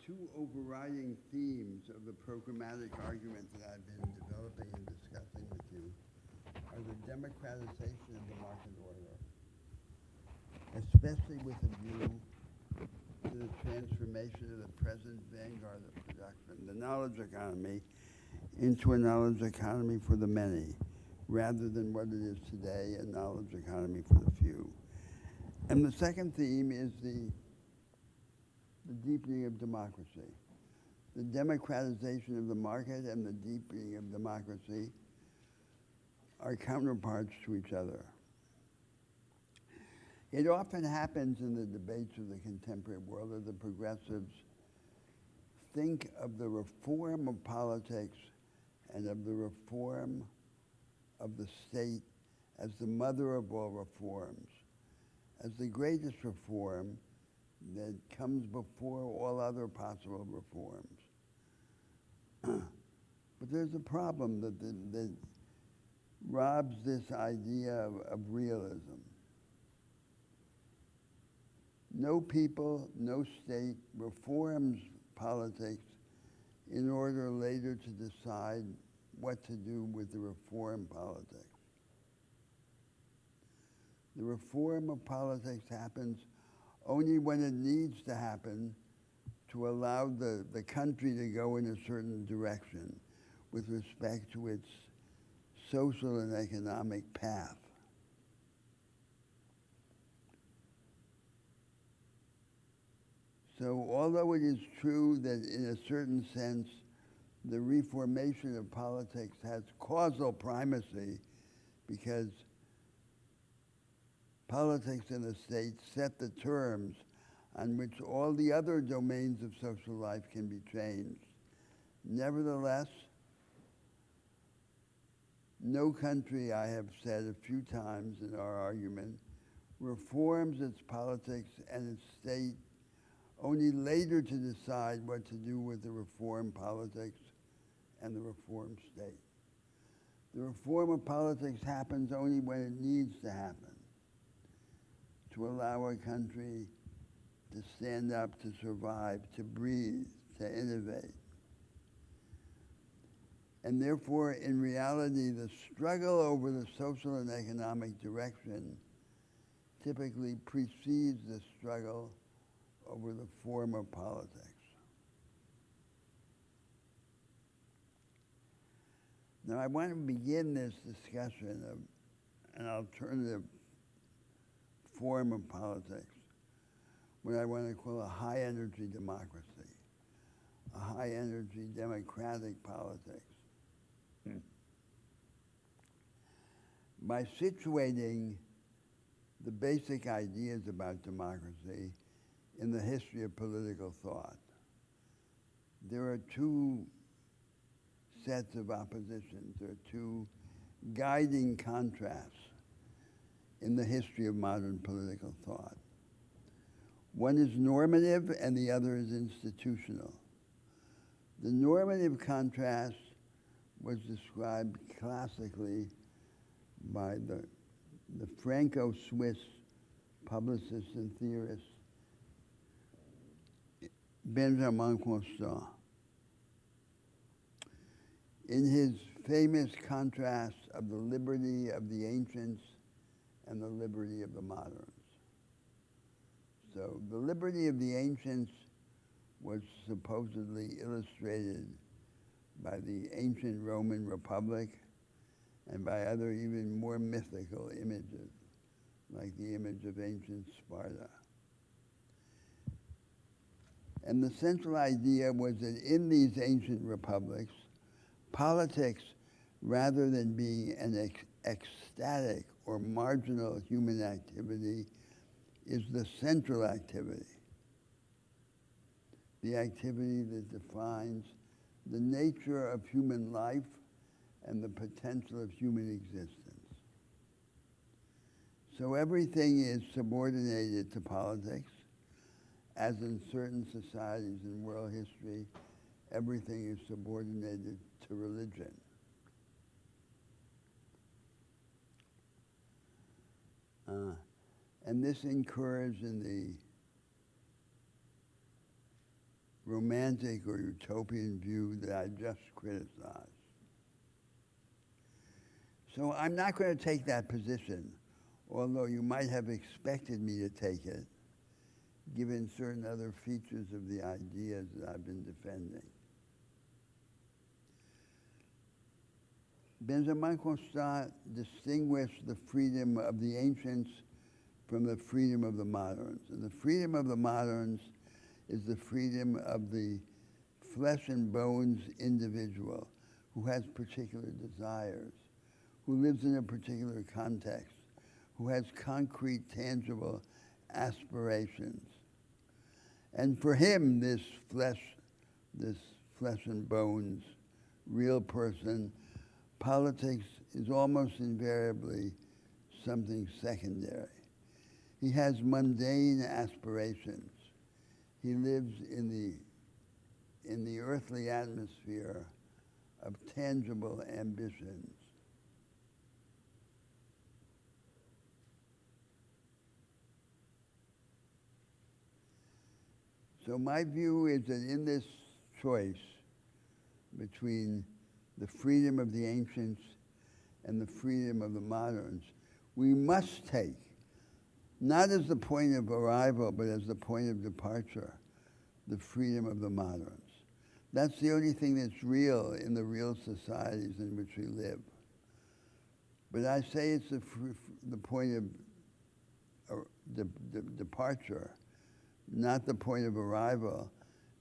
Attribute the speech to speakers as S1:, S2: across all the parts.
S1: two overriding themes of the programmatic argument that I've been developing and discussing with you are the democratization of the market order, especially with a view to the transformation of the present vanguard of production, the knowledge economy, into a knowledge economy for the many, rather than what it is today, a knowledge economy for the few. And the second theme is the deepening of democracy. The democratization of the market and the deepening of democracy are counterparts to each other. It often happens in the debates of the contemporary world that the progressives think of the reform of politics and of the reform of the state as the mother of all reforms, as the greatest reform that comes before all other possible reforms. But there's a problem that robs this idea of realism. No people, no state reforms politics in order later to decide what to do with the reform politics. The reform of politics happens only when it needs to happen to allow the country to go in a certain direction with respect to its social and economic path. So although it is true that in a certain sense the reformation of politics has causal primacy because politics in the state set the terms on which all the other domains of social life can be changed. Nevertheless, no country, I have said a few times in our argument, reforms its politics and its state only later to decide what to do with the reform politics and the reform state. The reform of politics happens only when it needs to happen, to allow a country to stand up, to survive, to breathe, to innovate. And therefore, in reality, the struggle over the social and economic direction typically precedes the struggle over the form of politics. Now, I want to begin this discussion of an alternative form of politics, what I want to call a high-energy democracy, a high-energy democratic politics. By situating the basic ideas about democracy in the history of political thought, there are two sets of oppositions, there are two guiding contrasts in the history of modern political thought. One is normative and the other is institutional. The normative contrast was described classically by the Franco-Swiss publicist and theorist Benjamin Constant in his famous contrast of the liberty of the ancients and the liberty of the moderns. So the liberty of the ancients was supposedly illustrated by the ancient Roman Republic and by other even more mythical images, like the image of ancient Sparta. And the central idea was that in these ancient republics, politics, rather than being an ecstatic or marginal human activity, is the central activity, the activity that defines the nature of human life and the potential of human existence. So everything is subordinated to politics, as in certain societies in world history, everything is subordinated to religion. And this incurs in the romantic or utopian view that I just criticized. So I'm not going to take that position, although you might have expected me to take it, given certain other features of the ideas that I've been defending. Benjamin Constant distinguished the freedom of the ancients from the freedom of the moderns. And the freedom of the moderns is the freedom of the flesh and bones individual who has particular desires, who lives in a particular context, who has concrete, tangible aspirations. And for him, this flesh and bones, real person, politics is almost invariably something secondary. He has mundane aspirations. He lives in the earthly atmosphere of tangible ambitions. So my view is that in this choice between the freedom of the ancients and the freedom of the moderns, we must take, not as the point of arrival, but as the point of departure, the freedom of the moderns. That's the only thing that's real in the real societies in which we live. But I say it's the point of departure, not the point of arrival,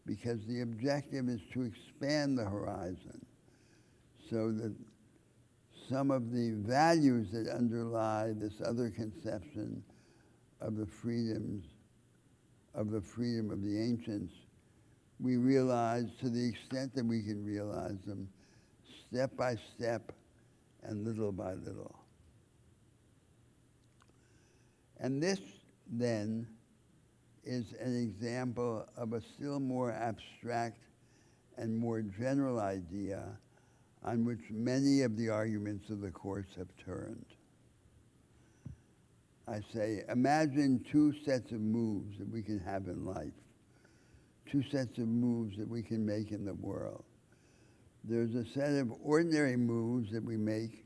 S1: because the objective is to expand the horizon so that some of the values that underlie this other conception of the freedom of the ancients, we realize to the extent that we can realize them, step by step and little by little. And this, then, is an example of a still more abstract and more general idea on which many of the arguments of the course have turned. I say, imagine two sets of moves that we can have in life, two sets of moves that we can make in the world. There's a set of ordinary moves that we make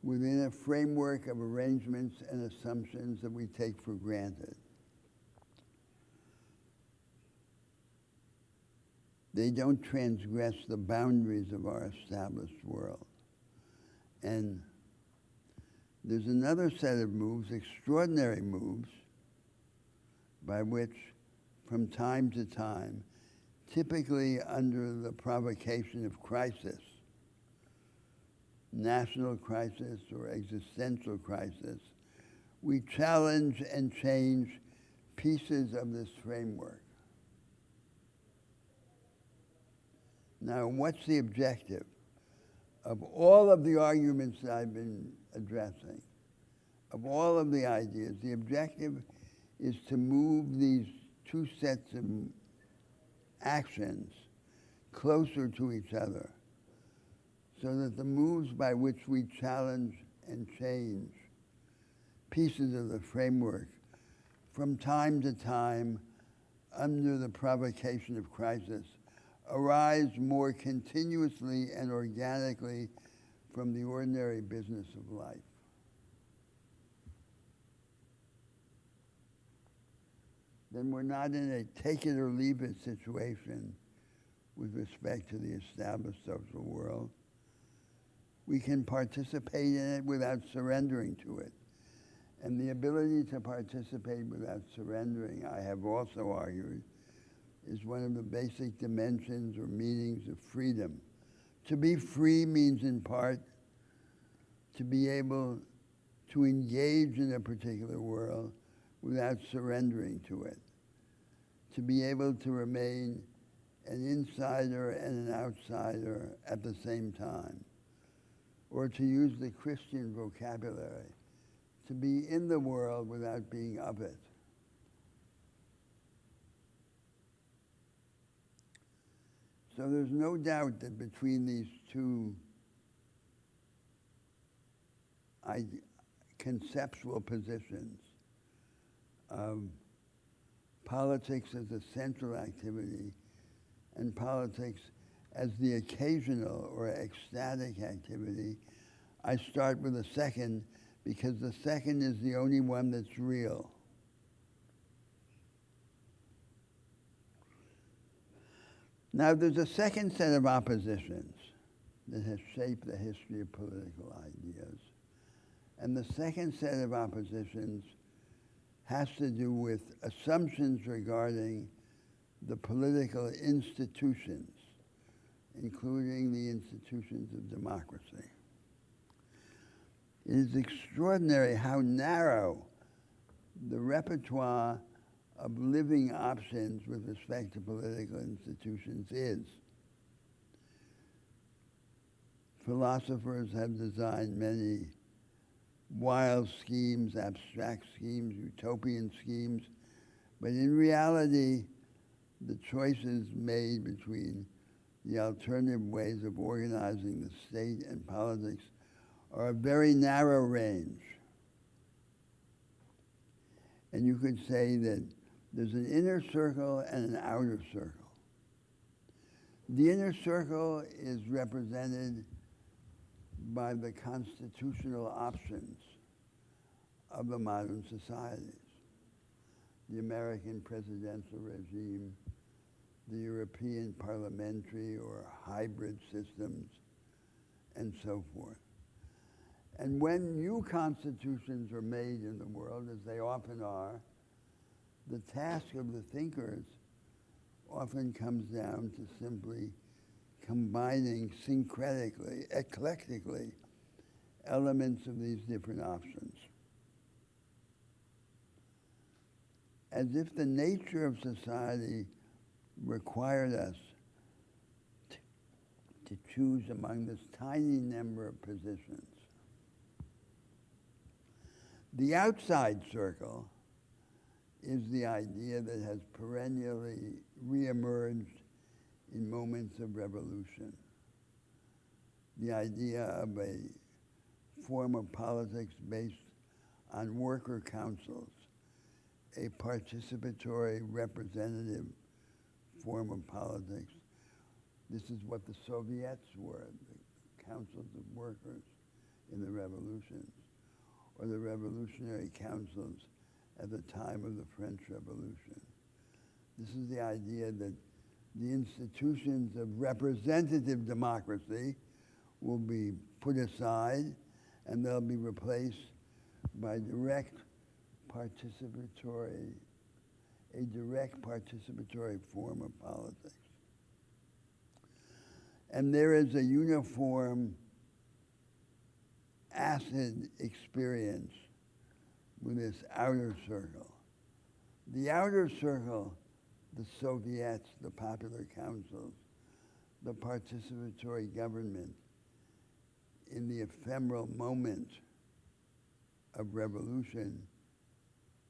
S1: within a framework of arrangements and assumptions that we take for granted. They don't transgress the boundaries of our established world. And there's another set of moves, extraordinary moves, by which, from time to time, typically under the provocation of crisis, national crisis or existential crisis, we challenge and change pieces of this framework. Now, what's the objective of all of the arguments that I've been addressing, of all of the ideas? The objective is to move these two sets of actions closer to each other so that the moves by which we challenge and change pieces of the framework from time to time under the provocation of crisis arise more continuously and organically from the ordinary business of life. Then we're not in a take it or leave it situation with respect to the established social world. We can participate in it without surrendering to it. And the ability to participate without surrendering, I have also argued, is one of the basic dimensions or meanings of freedom. To be free means, in part, to be able to engage in a particular world without surrendering to it. To be able to remain an insider and an outsider at the same time. Or to use the Christian vocabulary, to be in the world without being of it. So there's no doubt that between these two conceptual positions of politics as a central activity and politics as the occasional or ecstatic activity, I start with the second because the second is the only one that's real. Now, there's a second set of oppositions that has shaped the history of political ideas. And the second set of oppositions has to do with assumptions regarding the political institutions, including the institutions of democracy. It is extraordinary how narrow the repertoire of living options with respect to political institutions is. Philosophers have designed many wild schemes, abstract schemes, utopian schemes, but in reality, the choices made between the alternative ways of organizing the state and politics are a very narrow range. And you could say that there's an inner circle and an outer circle. The inner circle is represented by the constitutional options of the modern societies. The American presidential regime, the European parliamentary or hybrid systems, and so forth. And when new constitutions are made in the world, as they often are, the task of the thinkers often comes down to simply combining syncretically, eclectically, elements of these different options. As if the nature of society required us to choose among this tiny number of positions. The outside circle is the idea that has perennially reemerged in moments of revolution. The idea of a form of politics based on worker councils, a participatory representative form of politics. This is what the Soviets were, the councils of workers in the revolutions, or the revolutionary councils at the time of the French Revolution. This is the idea that the institutions of representative democracy will be put aside and they'll be replaced by a direct participatory form of politics. And there is a uniform acid experience with this outer circle. The outer circle, the Soviets, the popular councils, the participatory government, in the ephemeral moment of revolution,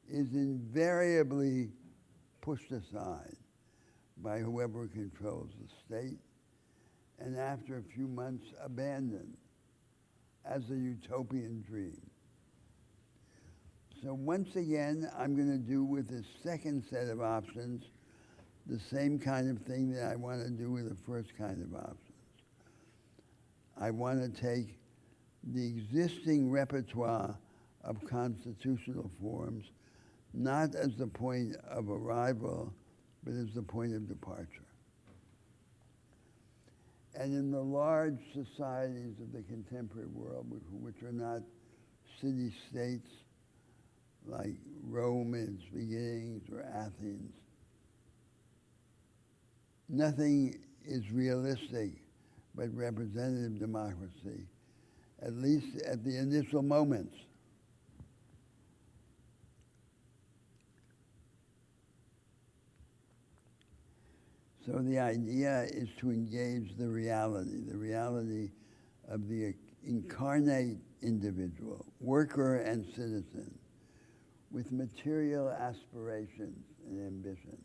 S1: is invariably pushed aside by whoever controls the state, and after a few months abandoned as a utopian dream. So once again, I'm going to do with this second set of options the same kind of thing that I want to do with the first kind of options. I want to take the existing repertoire of constitutional forms not as the point of arrival, but as the point of departure. And in the large societies of the contemporary world, which are not city-states like Rome in its beginnings or Athens, nothing is realistic but representative democracy, at least at the initial moments. So the idea is to engage the reality of the incarnate individual, worker and citizen, with material aspirations and ambitions.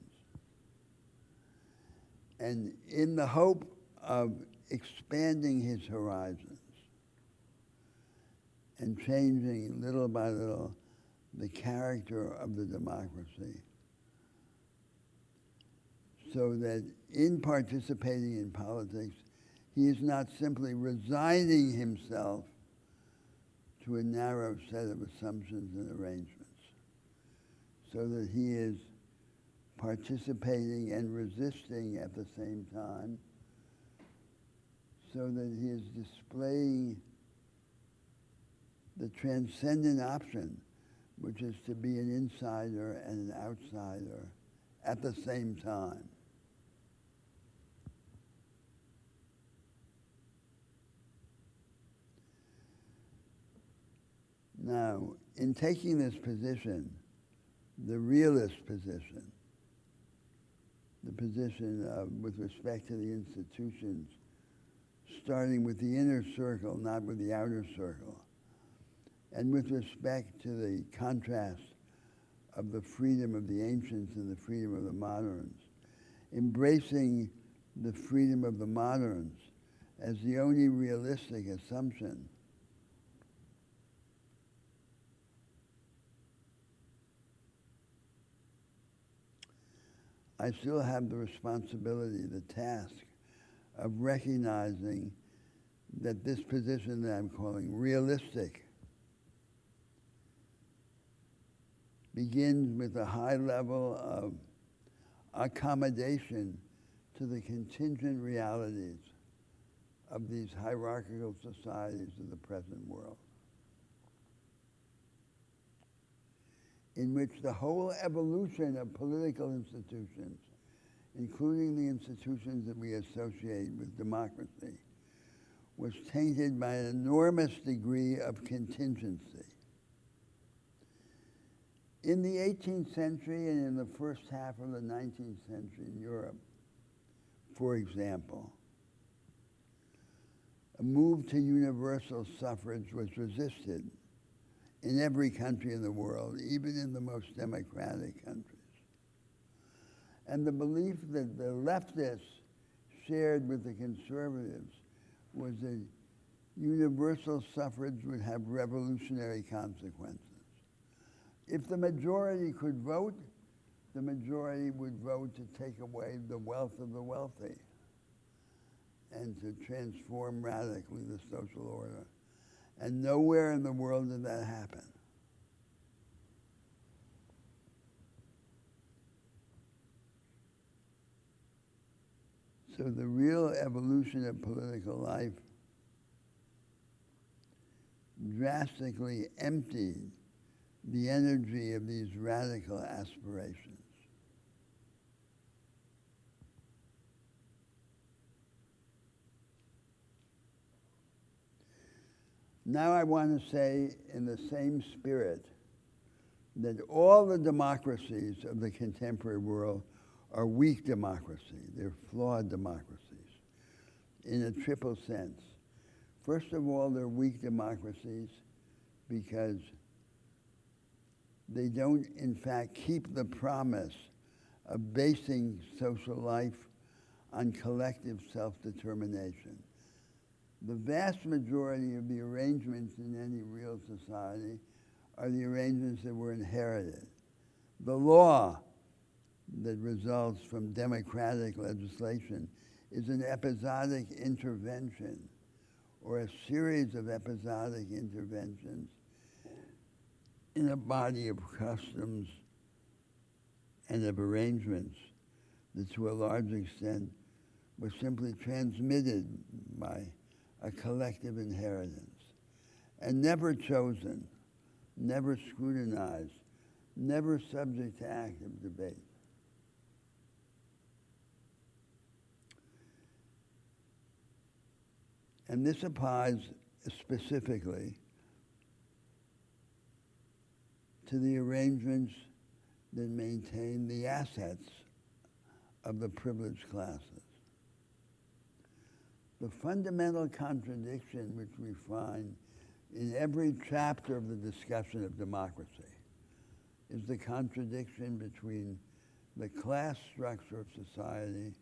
S1: And in the hope of expanding his horizons and changing little by little the character of the democracy, so that in participating in politics, he is not simply resigning himself to a narrow set of assumptions and arrangements, so that he is participating and resisting at the same time, so that he is displaying the transcendent option, which is to be an insider and an outsider at the same time. Now, in taking this position, the realist position, the position with respect to the institutions, starting with the inner circle, not with the outer circle, and with respect to the contrast of the freedom of the ancients and the freedom of the moderns, embracing the freedom of the moderns as the only realistic assumption. I still have the responsibility, the task of recognizing that this position that I'm calling realistic begins with a high level of accommodation to the contingent realities of these hierarchical societies of the present world, in which the whole evolution of political institutions, including the institutions that we associate with democracy, was tainted by an enormous degree of contingency. In the 18th century and in the first half of the 19th century in Europe, for example, a move to universal suffrage was resisted in every country in the world, even in the most democratic countries. And the belief that the leftists shared with the conservatives was that universal suffrage would have revolutionary consequences. If the majority could vote, the majority would vote to take away the wealth of the wealthy and to transform radically the social order. And nowhere in the world did that happen. So the real evolution of political life drastically emptied the energy of these radical aspirations. Now I want to say in the same spirit that all the democracies of the contemporary world are weak democracies. They're flawed democracies in a triple sense. First of all, they're weak democracies because they don't, in fact, keep the promise of basing social life on collective self-determination. The vast majority of the arrangements in any real society are the arrangements that were inherited. The law that results from democratic legislation is an episodic intervention or a series of episodic interventions in a body of customs and of arrangements that to a large extent were simply transmitted by a collective inheritance and never chosen, never scrutinized, never subject to active debate. And this applies specifically to the arrangements that maintain the assets of the privileged classes. The fundamental contradiction which we find in every chapter of the discussion of democracy is the contradiction between the class structure of society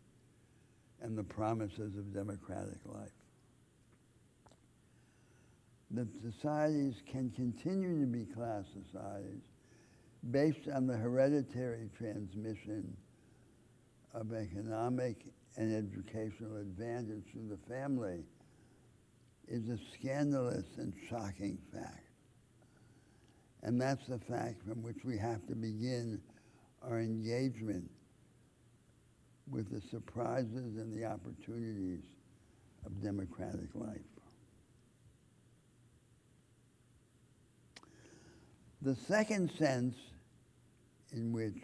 S1: and the promises of democratic life. That societies can continue to be class societies based on the hereditary transmission of economic and educational advantage to the family is a scandalous and shocking fact. And that's the fact from which we have to begin our engagement with the surprises and the opportunities of democratic life. The second sense in which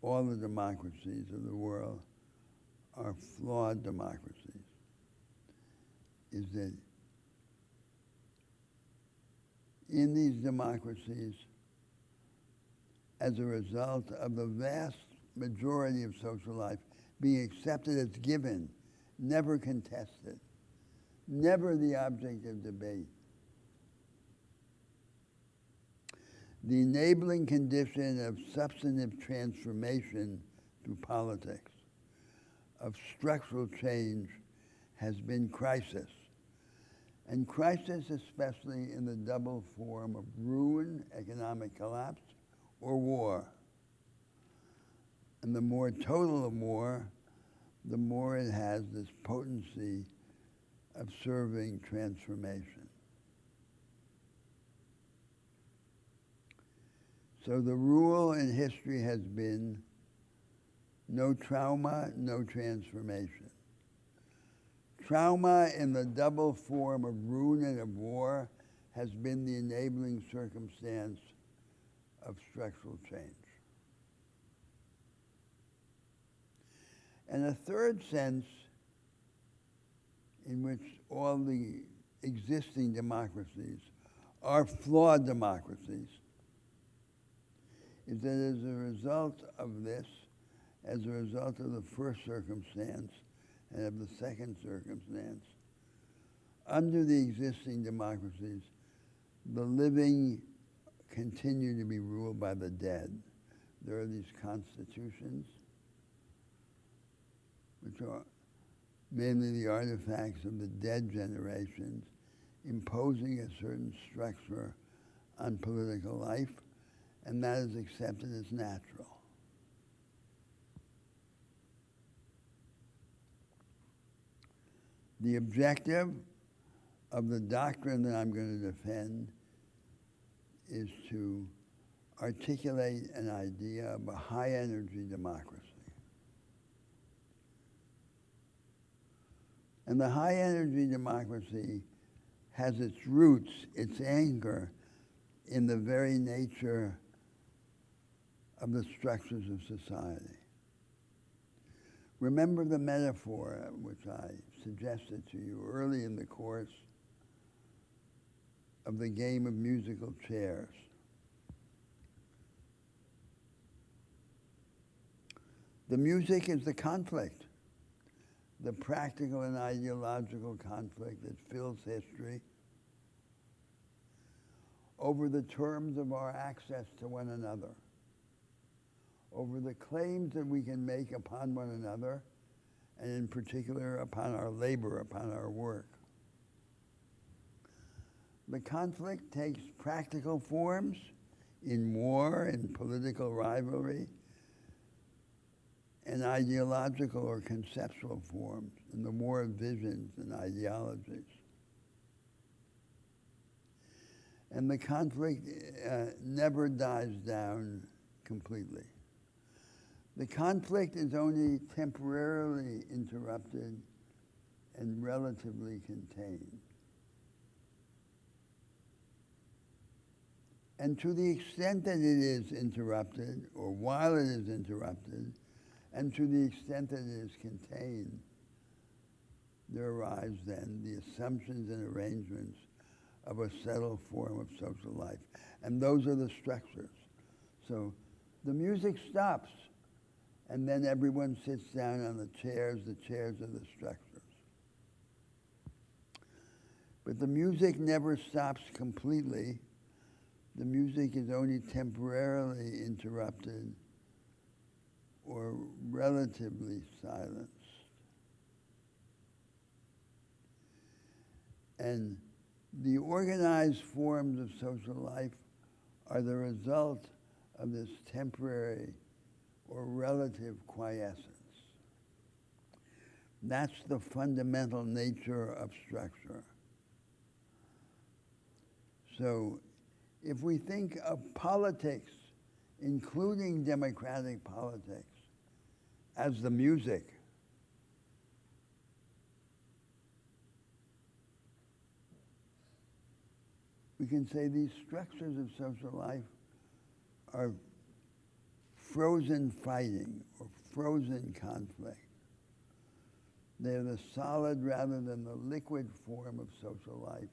S1: all the democracies of the world are flawed democracies is that in these democracies, as a result of the vast majority of social life being accepted as given, never contested, never the object of debate, the enabling condition of substantive transformation through politics, of structural change, has been crisis. And crisis, especially in the double form of ruin, economic collapse, or war. And the more total of war, the more it has this potency of serving transformation. So the rule in history has been no trauma, no transformation. Trauma in the double form of ruin and of war has been the enabling circumstance of structural change. And a third sense in which all the existing democracies are flawed democracies is that as a result of this, as a result of the first circumstance and of the second circumstance, under the existing democracies, the living continue to be ruled by the dead. There are these constitutions, which are mainly the artifacts of the dead generations, imposing a certain structure on political life, and that is accepted as natural. The objective of the doctrine that I'm going to defend is to articulate an idea of a high-energy democracy. And the high-energy democracy has its roots, its anchor, in the very nature of the structures of society. Remember the metaphor which I suggested to you early in the course of the game of musical chairs. The music is the conflict, the practical and ideological conflict that fills history over the terms of our access to one another, over the claims that we can make upon one another, and in particular upon our labor, upon our work. The conflict takes practical forms in war, in political rivalry, and ideological or conceptual forms in the war of visions and ideologies. And the conflict never dies down completely. The conflict is only temporarily interrupted and relatively contained. And to the extent that it is interrupted, or while it is interrupted, and to the extent that it is contained, there arise then the assumptions and arrangements of a settled form of social life. And those are the structures. So the music stops, and then everyone sits down on the chairs are the structures. But the music never stops completely. The music is only temporarily interrupted or relatively silenced. And the organized forms of social life are the result of this temporary or relative quiescence. That's the fundamental nature of structure. So if we think of politics, including democratic politics, as the music, we can say these structures of social life are frozen fighting or frozen conflict. They're the solid rather than the liquid form of social life.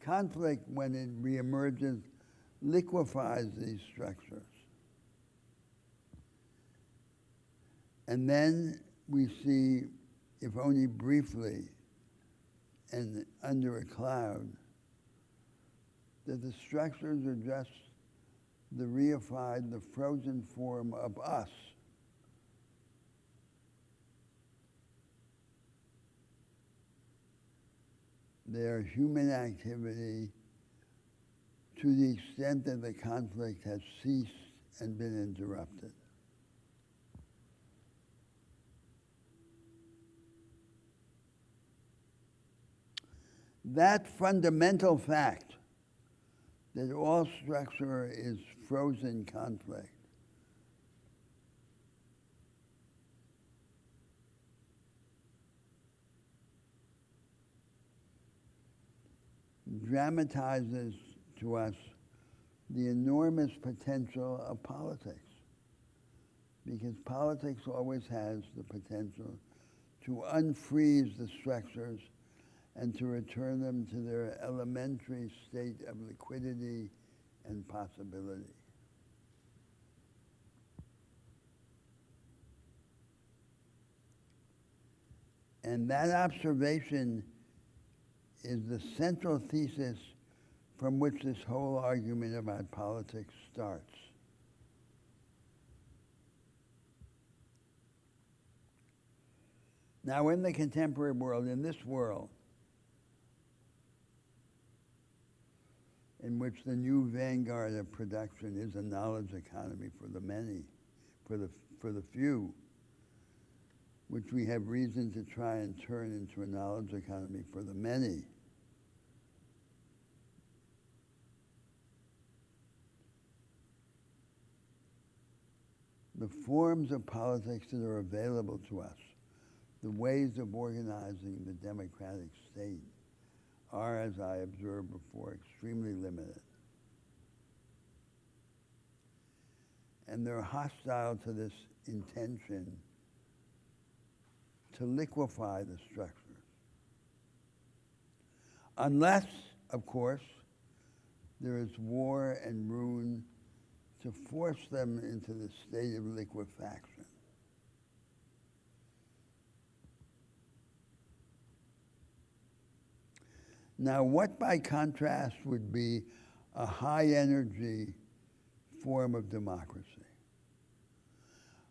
S1: Conflict, when it reemerges, liquefies these structures. And then we see, if only briefly and under a cloud, that the structures are just the reified, the frozen form of us. They are human activity to the extent that the conflict has ceased and been interrupted. That fundamental fact that all structure is frozen conflict dramatizes to us the enormous potential of politics, because politics always has the potential to unfreeze the structures and to return them to their elementary state of liquidity and possibility. And that observation is the central thesis from which this whole argument about politics starts. Now, in the contemporary world, in this world, in which the new vanguard of production is a knowledge economy for the many, for the few, which we have reason to try and turn into a knowledge economy for the many. The forms of politics that are available to us, the ways of organizing the democratic state, are, as I observed before, extremely limited. And they're hostile to this intention to liquefy the structures. Unless, of course, there is war and ruin to force them into the state of liquefaction. Now, what by contrast would be a high-energy form of democracy?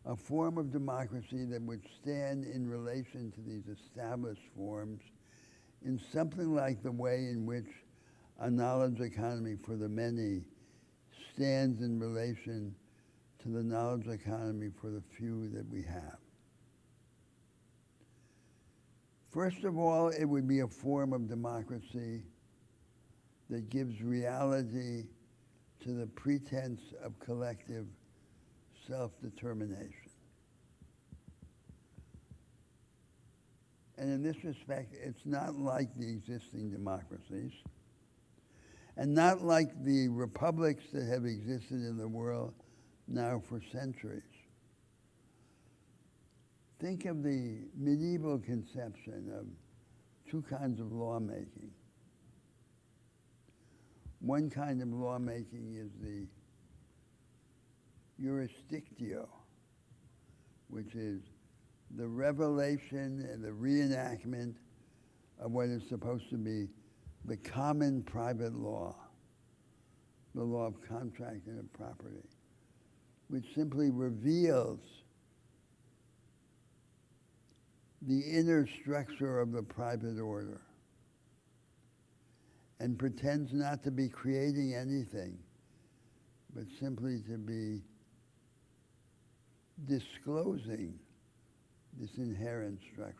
S1: A form of democracy that would stand in relation to these established forms in something like the way in which a knowledge economy for the many stands in relation to the knowledge economy for the few that we have. First of all, it would be a form of democracy that gives reality to the pretense of collective self-determination. And in this respect, it's not like the existing democracies, and not like the republics that have existed in the world now for centuries. Think of the medieval conception of two kinds of lawmaking. One kind of lawmaking is the jurisdictio, which is the revelation and the reenactment of what is supposed to be the common private law, the law of contract and of property, which simply reveals the inner structure of the private order and pretends not to be creating anything, but simply to be disclosing this inherent structure.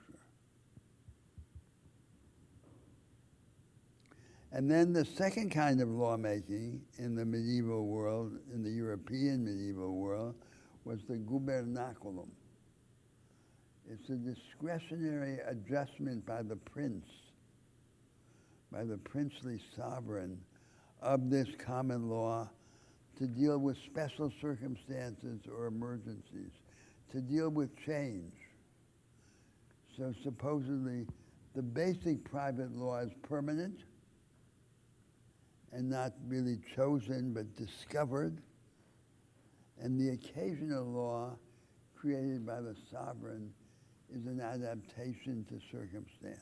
S1: And then the second kind of lawmaking in the medieval world, in the European medieval world, was the gubernaculum. It's a discretionary adjustment by the prince, by the princely sovereign, of this common law to deal with special circumstances or emergencies, to deal with change. So supposedly, the basic private law is permanent and not really chosen but discovered, and the occasional law created by the sovereign is an adaptation to circumstance.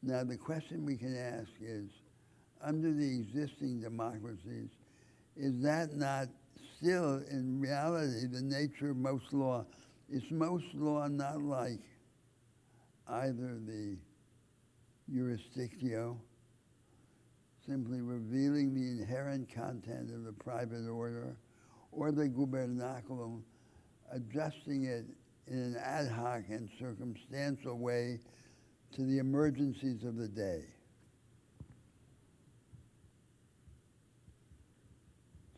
S1: Now the question we can ask is, under the existing democracies, is that not still in reality the nature of most law? Is most law not like either the jurisdictio, simply revealing the inherent content of the private order, or the gubernaculum, adjusting it in an ad hoc and circumstantial way to the emergencies of the day?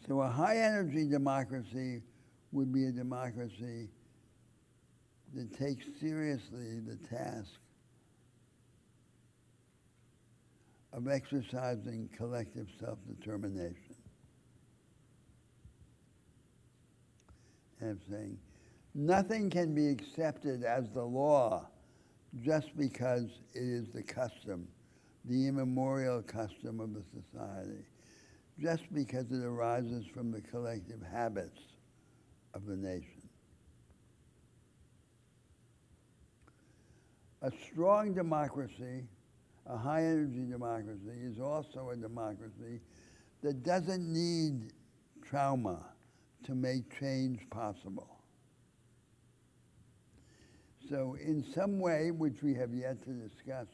S1: So a high-energy democracy would be a democracy that takes seriously the task of exercising collective self-determination. And I'm saying, nothing can be accepted as the law just because it is the custom, the immemorial custom of the society, just because it arises from the collective habits of the nation. A strong democracy, a high-energy democracy, is also a democracy that doesn't need trauma to make change possible. So in some way, which we have yet to discuss,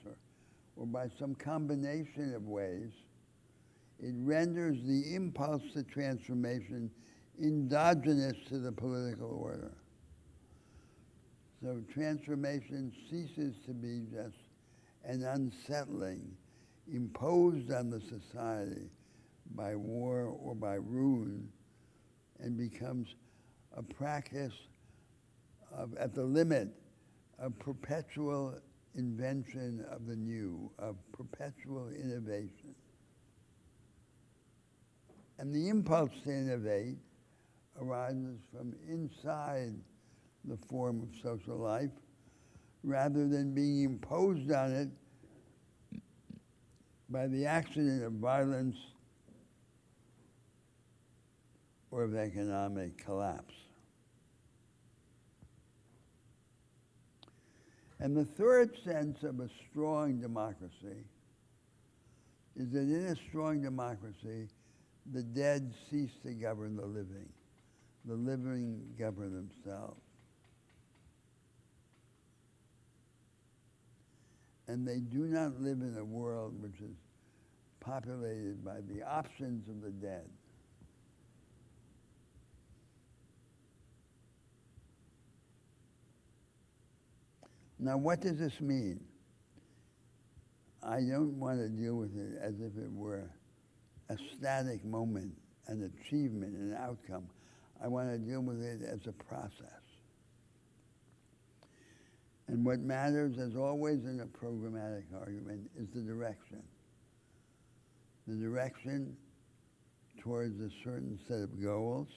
S1: or by some combination of ways, it renders the impulse to transformation endogenous to the political order. So transformation ceases to be just an unsettling imposed on the society by war or by ruin, and becomes a practice of, at the limit, of perpetual invention of the new, of perpetual innovation. And the impulse to innovate arises from inside the form of social life, rather than being imposed on it by the accident of violence or of economic collapse. And the third sense of a strong democracy is that in a strong democracy, the dead cease to govern the living govern themselves. And they do not live in a world which is populated by the options of the dead. Now, what does this mean? I don't want to deal with it as if it were a static moment, an achievement, an outcome. I want to deal with it as a process. And what matters, as always in a programmatic argument, is the direction. The direction towards a certain set of goals,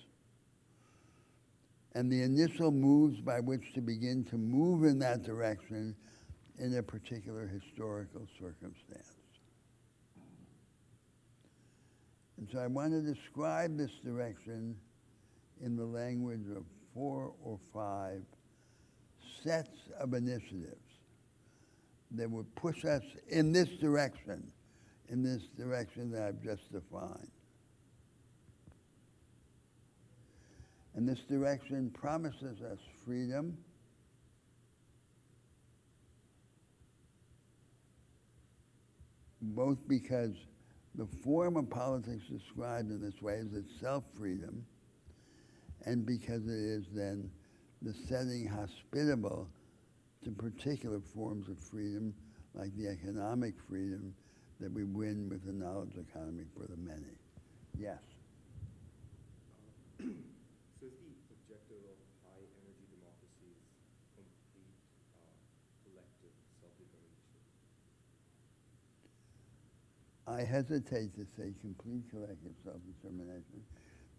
S1: and the initial moves by which to begin to move in that direction in a particular historical circumstance. And so I want to describe this direction in the language of 4 or 5 sets of initiatives that would push us in this direction that I've just defined. And this direction promises us freedom, both because the form of politics described in this way is itself freedom, and because it is then the setting hospitable to particular forms of freedom, like the economic freedom that we win with the knowledge economy for the many. Yes.
S2: So is the objective of high energy democracies complete collective self-determination?
S1: I hesitate to say complete collective self-determination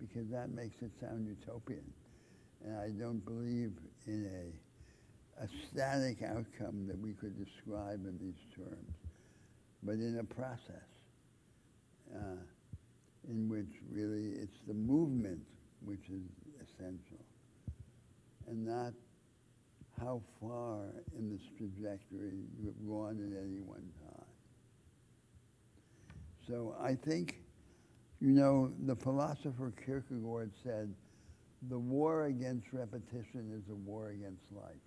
S1: because that makes it sound utopian. And I don't believe in a static outcome that we could describe in these terms, but in a process in which really it's the movement which is essential and not how far in this trajectory you have gone at any one time. So I think, the philosopher Kierkegaard said, the war against repetition is a war against life.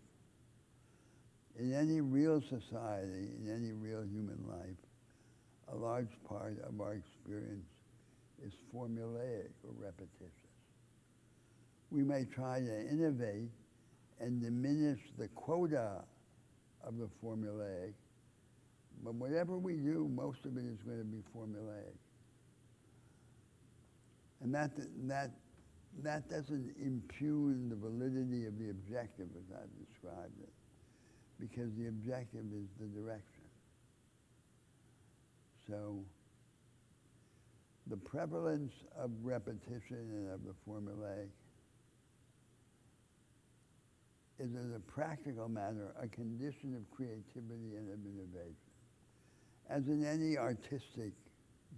S1: In any real society, in any real human life, a large part of our experience is formulaic or repetitious. We may try to innovate and diminish the quota of the formulaic, but whatever we do, most of it is going to be formulaic. And that doesn't impugn the validity of the objective as I've described it, because the objective is the direction. So the prevalence of repetition and of the formulaic is, as a practical matter, a condition of creativity and of innovation. As in any artistic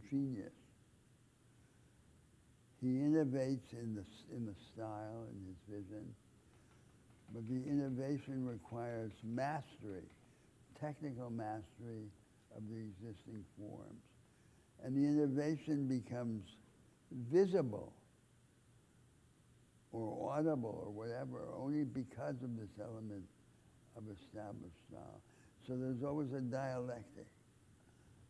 S1: genius, he innovates in the style and his vision, but the innovation requires mastery, technical mastery of the existing forms. And the innovation becomes visible or audible or whatever only because of this element of established style. So there's always a dialectic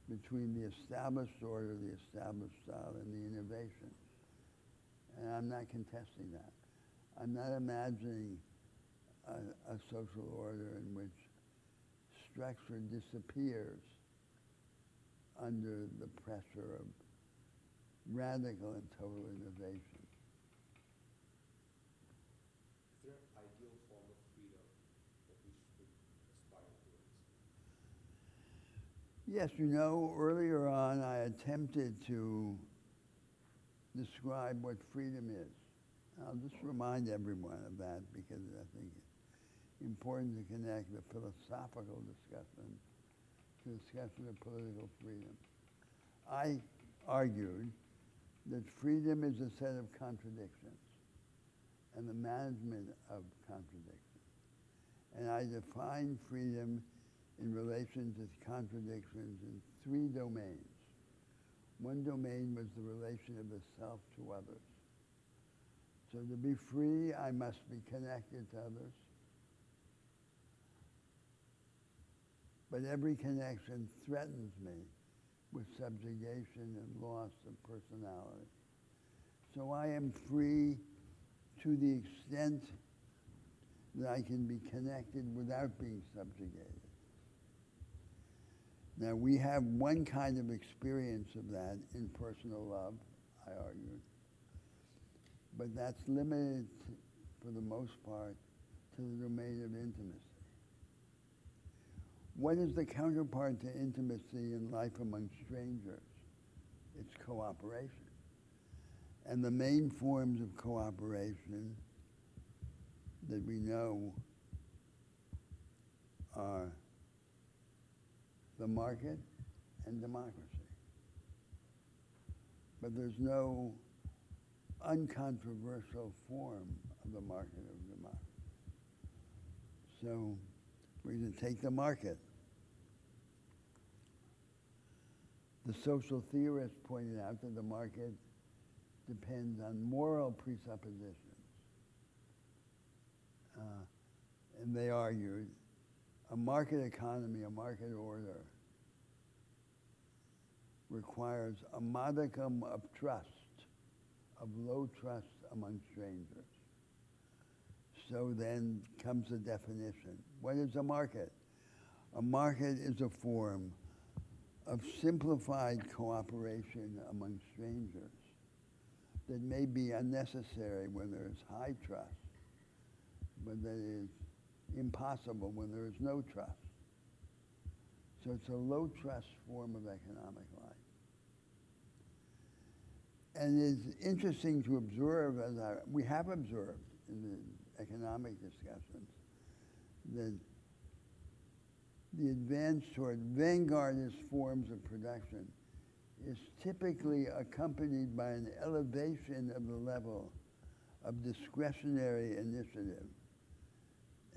S1: between the established order, the established style, and the innovation. And I'm not contesting that. I'm not imagining a social order in which structure disappears under the pressure of radical and total innovation.
S2: Is there an ideal form of freedom that we should aspire towards?
S1: Yes, earlier on I attempted to describe what freedom is. I'll just remind everyone of that because I think it's important to connect the philosophical discussion to the discussion of political freedom. I argued that freedom is a set of contradictions and the management of contradictions. And I define freedom in relation to contradictions in three domains. One domain was the relation of the self to others. So to be free, I must be connected to others. But every connection threatens me with subjugation and loss of personality. So I am free to the extent that I can be connected without being subjugated. Now, we have one kind of experience of that in personal love, I argue, but that's limited, for the most part, to the domain of intimacy. What is the counterpart to intimacy in life among strangers? It's cooperation. And the main forms of cooperation that we know are the market and democracy. But there's no uncontroversial form of the market of democracy. So we're going to take the market. The social theorists pointed out that the market depends on moral presuppositions. And they argued a market economy, a market order, requires a modicum of trust, of low trust among strangers. So then comes the definition. What is a market? A market is a form of simplified cooperation among strangers that may be unnecessary when there is high trust, but that is impossible when there is no trust. So it's a low trust form of economic life. And it's interesting to observe, as we have observed in the economic discussions, that the advance toward vanguardist forms of production is typically accompanied by an elevation of the level of discretionary initiative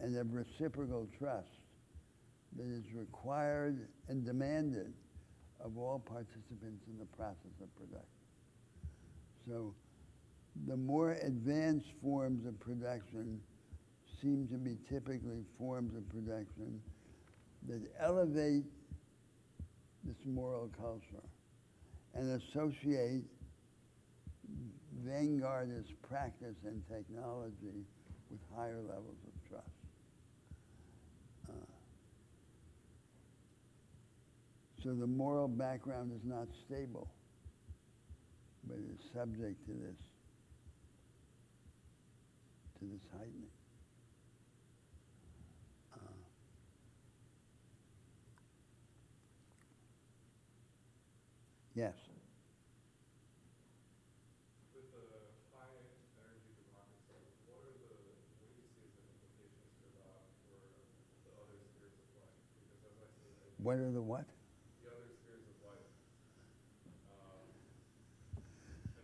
S1: and of reciprocal trust that is required and demanded of all participants in the process of production. So the more advanced forms of production seem to be typically forms of production that elevate this moral culture and associate vanguardist practice and technology with higher levels of trust. So the moral background is not stable, but is subject to this heightening. Yes.
S2: With the high energy democracy, what do you see as the implications for that for the other spheres of life? Because as I said,
S1: What are the what?
S2: the other spheres of life. I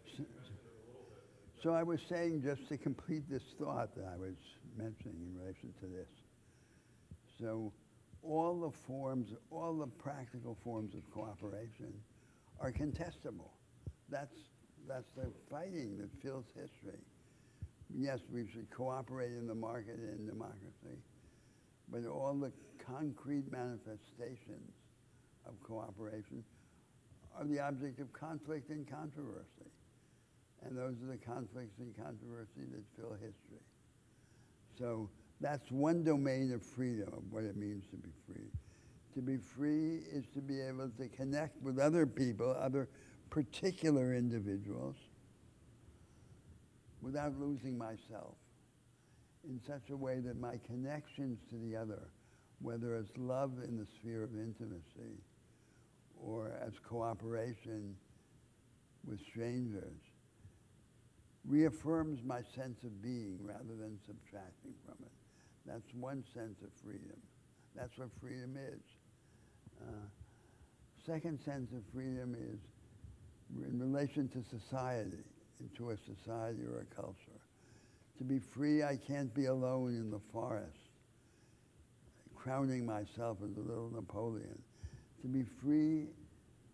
S2: think you mentioned it a little bit.
S1: So I was saying, just to complete this thought that I was mentioning in relation to this. So all the practical forms of cooperation are contestable. That's the fighting that fills history. Yes, we should cooperate in the market and in democracy, but all the concrete manifestations of cooperation are the object of conflict and controversy. And those are the conflicts and controversy that fill history. So that's one domain of freedom, of what it means to be free. To be free is to be able to connect with other people, other particular individuals, without losing myself, in such a way that my connections to the other, whether as love in the sphere of intimacy or as cooperation with strangers, reaffirms my sense of being rather than subtracting from it. That's one sense of freedom. That's what freedom is. Second sense of freedom is in relation to society, into a society or a culture. To be free, I can't be alone in the forest, crowning myself as a little Napoleon. To be free,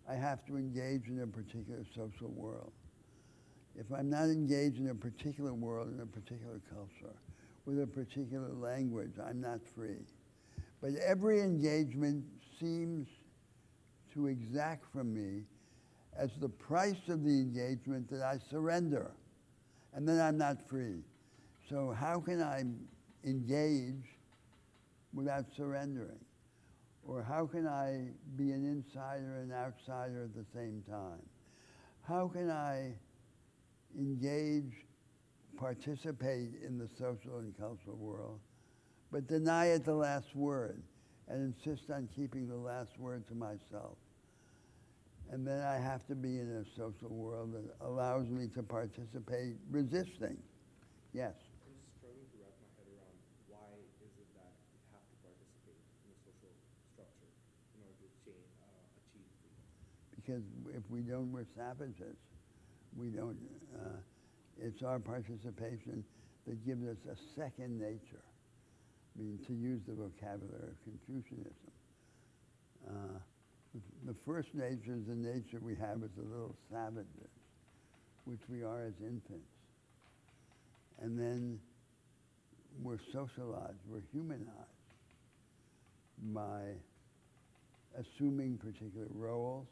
S1: I have to engage in a particular social world. If I'm not engaged in a particular world, in a particular culture, with a particular language, I'm not free. But every engagement seems to exact from me as the price of the engagement that I surrender, and then I'm not free. So how can I engage without surrendering? Or how can I be an insider and outsider at the same time? How can I engage, participate in the social and cultural world, but deny it the last word and insist on keeping the last word to myself? And then I have to be in a social world that allows me to participate resisting. Yes?
S2: I'm just struggling to wrap my head around why is it that we have to participate in a social structure in order to achieve freedom?
S1: Because if we don't, we're savages. We don't, it's our participation that gives us a second nature. I mean, to use the vocabulary of Confucianism. The first nature is the nature we have as the little savages, which we are as infants. And then we're socialized, we're humanized by assuming particular roles,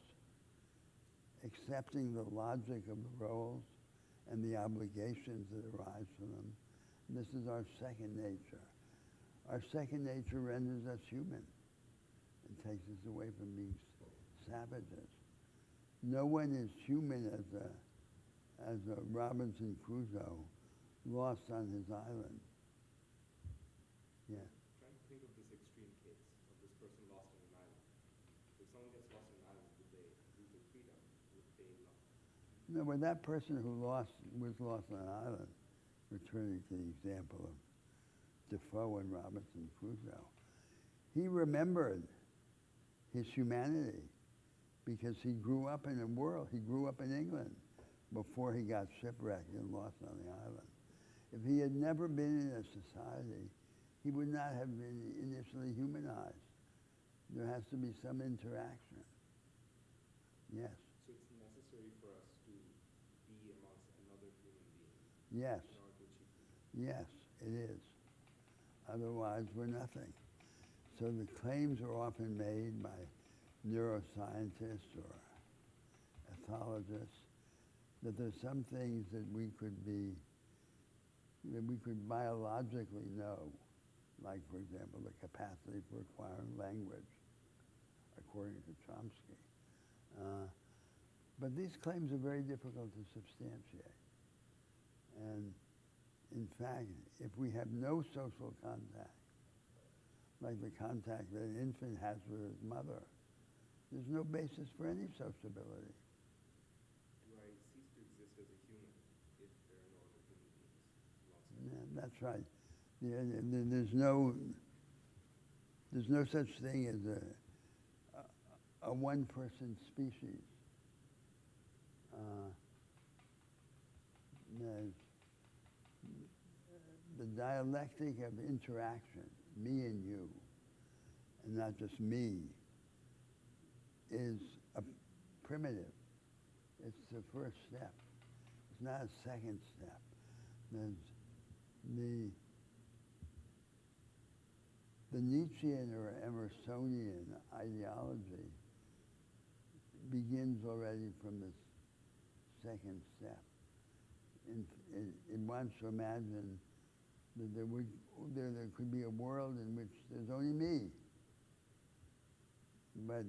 S1: accepting the logic of the roles and the obligations that arise from them, This is our second nature. Our second nature renders us human and takes us away from being savages. No one is human as a Robinson Crusoe lost on his island. Yeah.
S2: Trying to think of this extreme case of this person lost on an island. If someone gets lost on an island, would they lose their freedom? Would they not?
S1: No, but that person who was lost on an island, returning to the example of Defoe and Robinson Crusoe, he remembered his humanity because he grew up in a world. He grew up in England before he got shipwrecked and lost on the island. If he had never been in a society, he would not have been initially humanized. There has to be some interaction. Yes.
S2: So it's necessary for us to be amongst another human being
S1: Yes.
S2: in order to achieve freedom.
S1: Yes, it is. Otherwise, we're nothing. So the claims are often made by neuroscientists or ethologists that there's some things that we could biologically know, like, for example, the capacity for acquiring language, according to Chomsky. But these claims are very difficult to substantiate. And in fact, if we have no social contact, like the contact that an infant has with his mother, there's no basis for any sociability.
S2: Do I cease to exist as a human if there are no other human beings alongside?
S1: Yeah, that's right. There's no such thing as a one-person species. The dialectic of interaction, me and you, and not just me, is a primitive. It's the first step. It's not a second step. There's the Nietzschean or Emersonian ideology begins already from this second step. It wants to imagine that there could be a world in which there's only me. But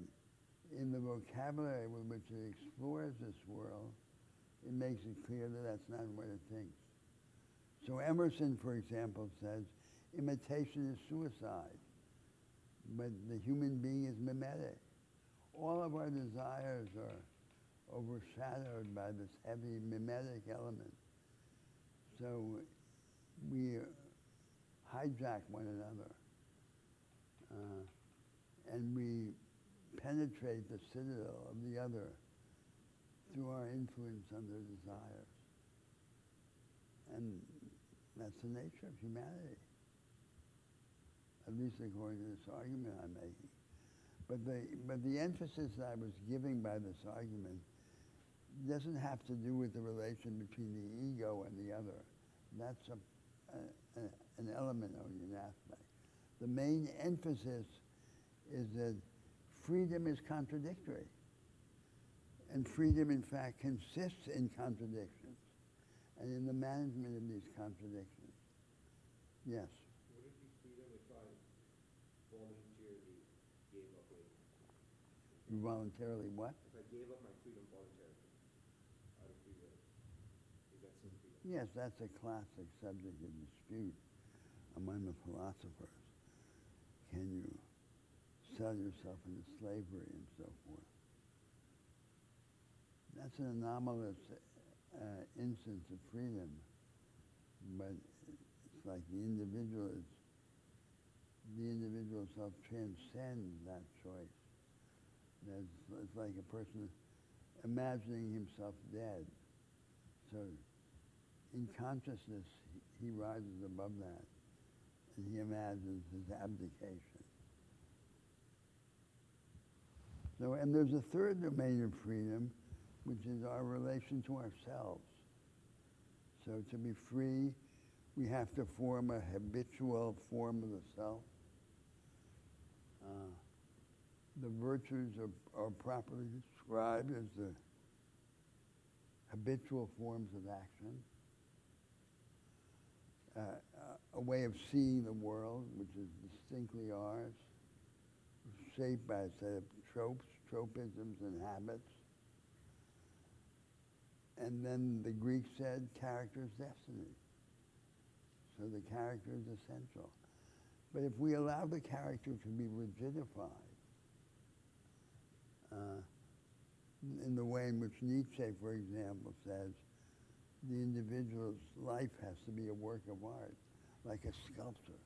S1: in the vocabulary with which it explores this world, it makes it clear that that's not what it thinks. So Emerson, for example, says, imitation is suicide, but the human being is mimetic. All of our desires are overshadowed by this heavy mimetic element. So we hijack one another, and we penetrate the citadel of the other through our influence on their desires. And that's the nature of humanity, at least according to this argument I'm making. But the emphasis that I was giving by this argument doesn't have to do with the relation between the ego and the other. That's an element, only an aspect. The main emphasis is that freedom is contradictory. And freedom, in fact, consists in contradictions and in the management of these contradictions. Yes?
S2: Would it be freedom if I voluntarily gave up my freedom?
S1: You voluntarily what?
S2: If I gave up my freedom voluntarily, out of free will, is that still freedom?
S1: Yes, that's a classic subject of dispute among the philosophers. Can you sell yourself into slavery and so forth? That's an anomalous instance of freedom, but it's like the individual self transcends that choice. It's like a person imagining himself dead. So in consciousness, he rises above that, and he imagines his abdication. So, and there's a third domain of freedom, which is our relation to ourselves. So to be free, we have to form a habitual form of the self. The virtues are properly described as the habitual forms of action. a way of seeing the world, which is distinctly ours, shaped by a set of tropes, tropisms, and habits. And then the Greeks said character is destiny. So the character is essential. But if we allow the character to be rigidified, in the way in which Nietzsche, for example, says the individual's life has to be a work of art, like a sculptor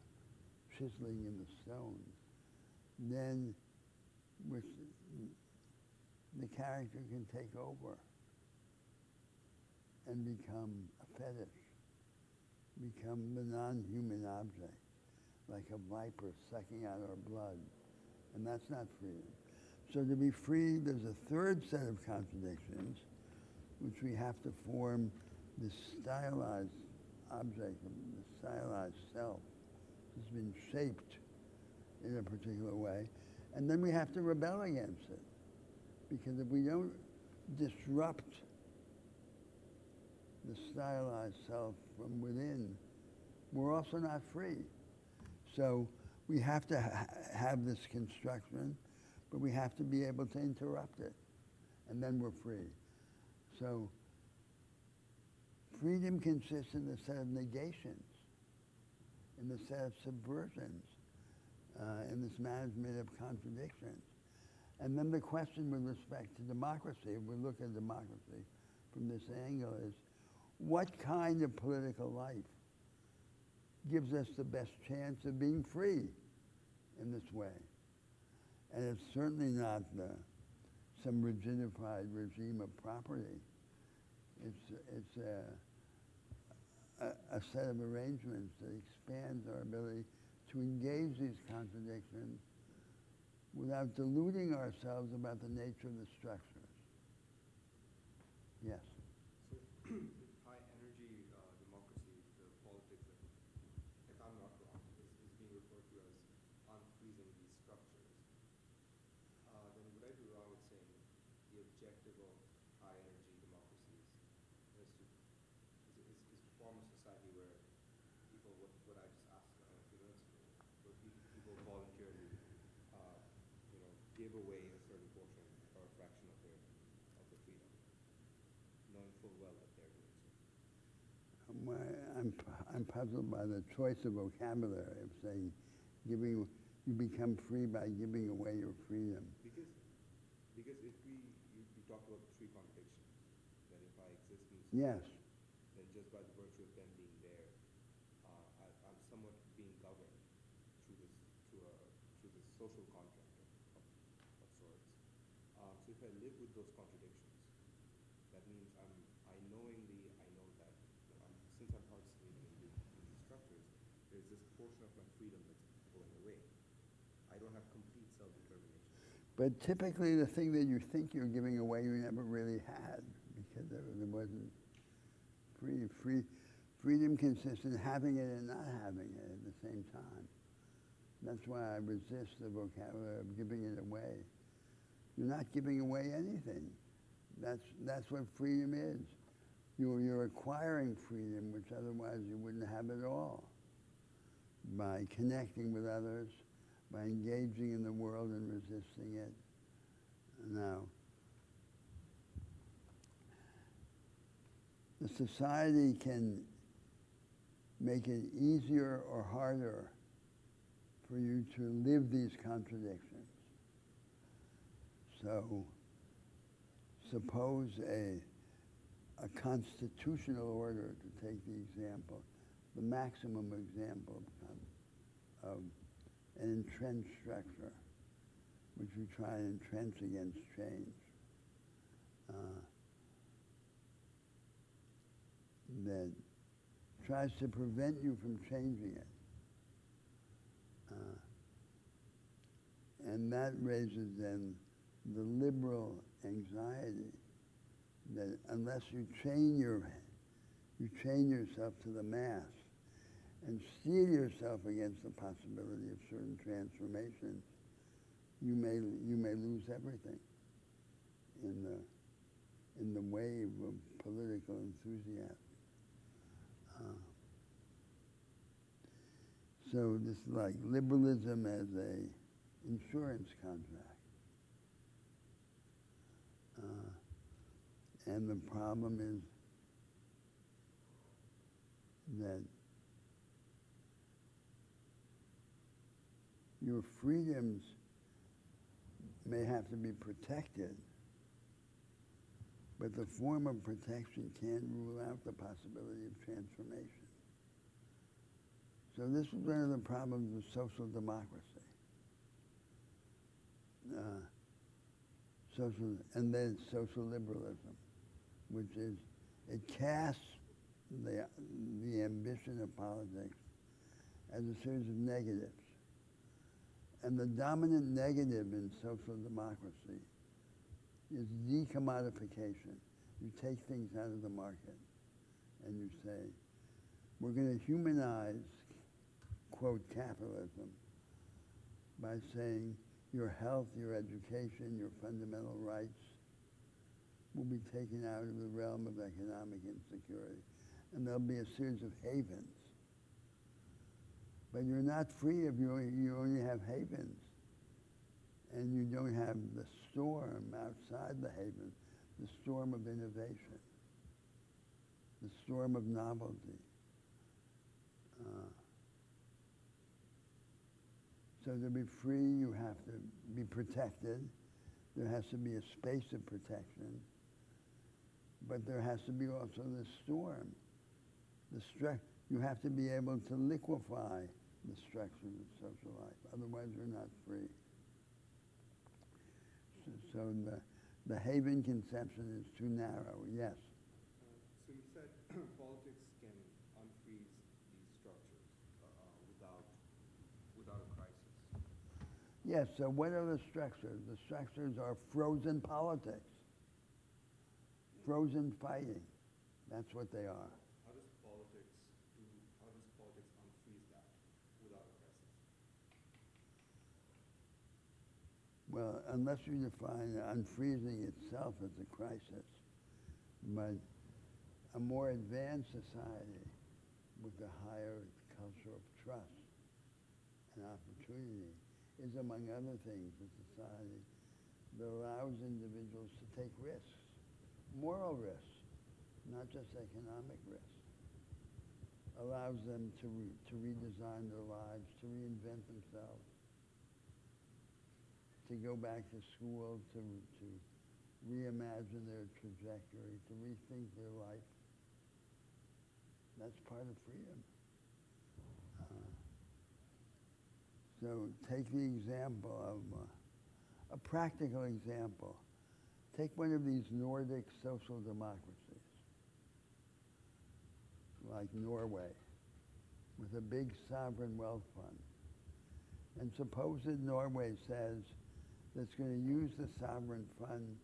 S1: chiseling in the stone, then the character can take over and become a fetish, become the non-human object, like a viper sucking out our blood. And that's not freedom. So to be free, there's a third set of contradictions, which we have to form this stylized object, the stylized self, has been shaped in a particular way. And then we have to rebel against it. Because if we don't disrupt the stylized self from within, we're also not free. So we have to have this construction, but we have to be able to interrupt it, and then we're free. So freedom consists in the set of negations, in the set of subversions, in this management of contradictions. And then the question with respect to democracy, if we look at democracy from this angle, is what kind of political life gives us the best chance of being free in this way? And it's certainly not some rigidified regime of property. It's a set of arrangements that expands our ability to engage these contradictions without deluding ourselves about the nature of the structures. Yes.
S2: So, high energy democracy, the politics, if I'm not wrong, is being referred to as unfreezing these structures. Then would I be wrong with saying the objective of high energy democracies is to form a society where people, what I just asked a few minutes ago, where people voluntarily, give away a certain portion or a fraction of their freedom, knowing full well that they're doing so.
S1: I'm puzzled by the choice of vocabulary of saying you become free by giving away your freedom.
S2: Because if you talked about the three contradictions, that if I exist in this
S1: Yes.
S2: world, then just by the virtue of them being there, I'm somewhat being governed through this social contract of sorts. So if I live with those contradictions, that means I know that since I'm participating in these structures, there's this portion of my freedom that's going away. I don't have complete self-determination.
S1: But typically the thing that you think you're giving away, you never really had, because there wasn't freedom consists in having it and not having it at the same time. That's why I resist the vocabulary of giving it away. You're not giving away anything. That's what freedom is. You're acquiring freedom, which otherwise you wouldn't have at all, by connecting with others, by engaging in the world and resisting it. Now, the society can make it easier or harder for you to live these contradictions. So, suppose a constitutional order, to take the example, the maximum example of an entrenched structure, which we try and entrench against change, that tries to prevent you from changing it. And that raises then the liberal anxiety that unless you chain yourself to the mass and steel yourself against the possibility of certain transformations, you may lose everything in the wave of political enthusiasm. So this is like liberalism as a insurance contract. And the problem is that your freedoms may have to be protected, but the form of protection can't rule out the possibility of transformation. So this is one of the problems of social democracy. And then social liberalism, which is, it casts the ambition of politics as a series of negatives. And the dominant negative in social democracy is decommodification. You take things out of the market and you say, we're going to humanize, quote, capitalism by saying your health, your education, your fundamental rights will be taken out of the realm of economic insecurity. And there'll be a series of havens. But you're not free if you only have havens. And you don't have the storm outside the haven, the storm of innovation, the storm of novelty. So to be free, you have to be protected. There has to be a space of protection. But there has to be also the storm. You have to be able to liquefy the structures of social life. Otherwise, you're not free. So the haven conception is too narrow, yes.
S2: So you said politics can unfreeze these structures without a crisis.
S1: Yes, so what are the structures? The structures are frozen politics, frozen fighting. That's what they are.
S2: How does politics unfreeze that without a crisis?
S1: Well, unless you define unfreezing itself as a crisis, but a more advanced society with a higher culture of trust and opportunity is, among other things, a society that allows individuals to take risks, moral risks, not just economic risks, allows them to redesign their lives, to reinvent themselves, to go back to school, to reimagine their trajectory, to rethink their life. That's part of freedom. So take the example of, a practical example. Take one of these Nordic social democracies, like Norway, with a big sovereign wealth fund. And suppose that Norway says that it's going to use the sovereign fund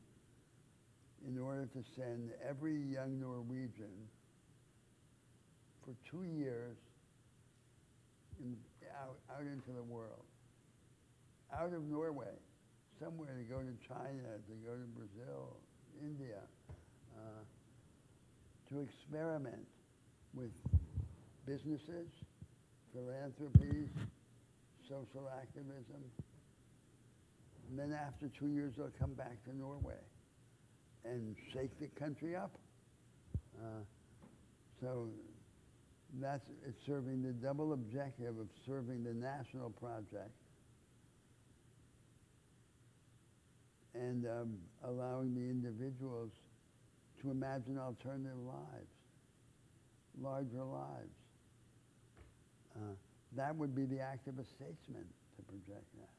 S1: in order to send every young Norwegian for 2 years out into the world, out of Norway, somewhere to go to China, to go to Brazil, India, to experiment with businesses, philanthropies, social activism. And then after 2 years, they'll come back to Norway and shake the country up. So it's serving the double objective of serving the national project and allowing the individuals to imagine alternative lives, larger lives. That would be the act of a statesman to project that.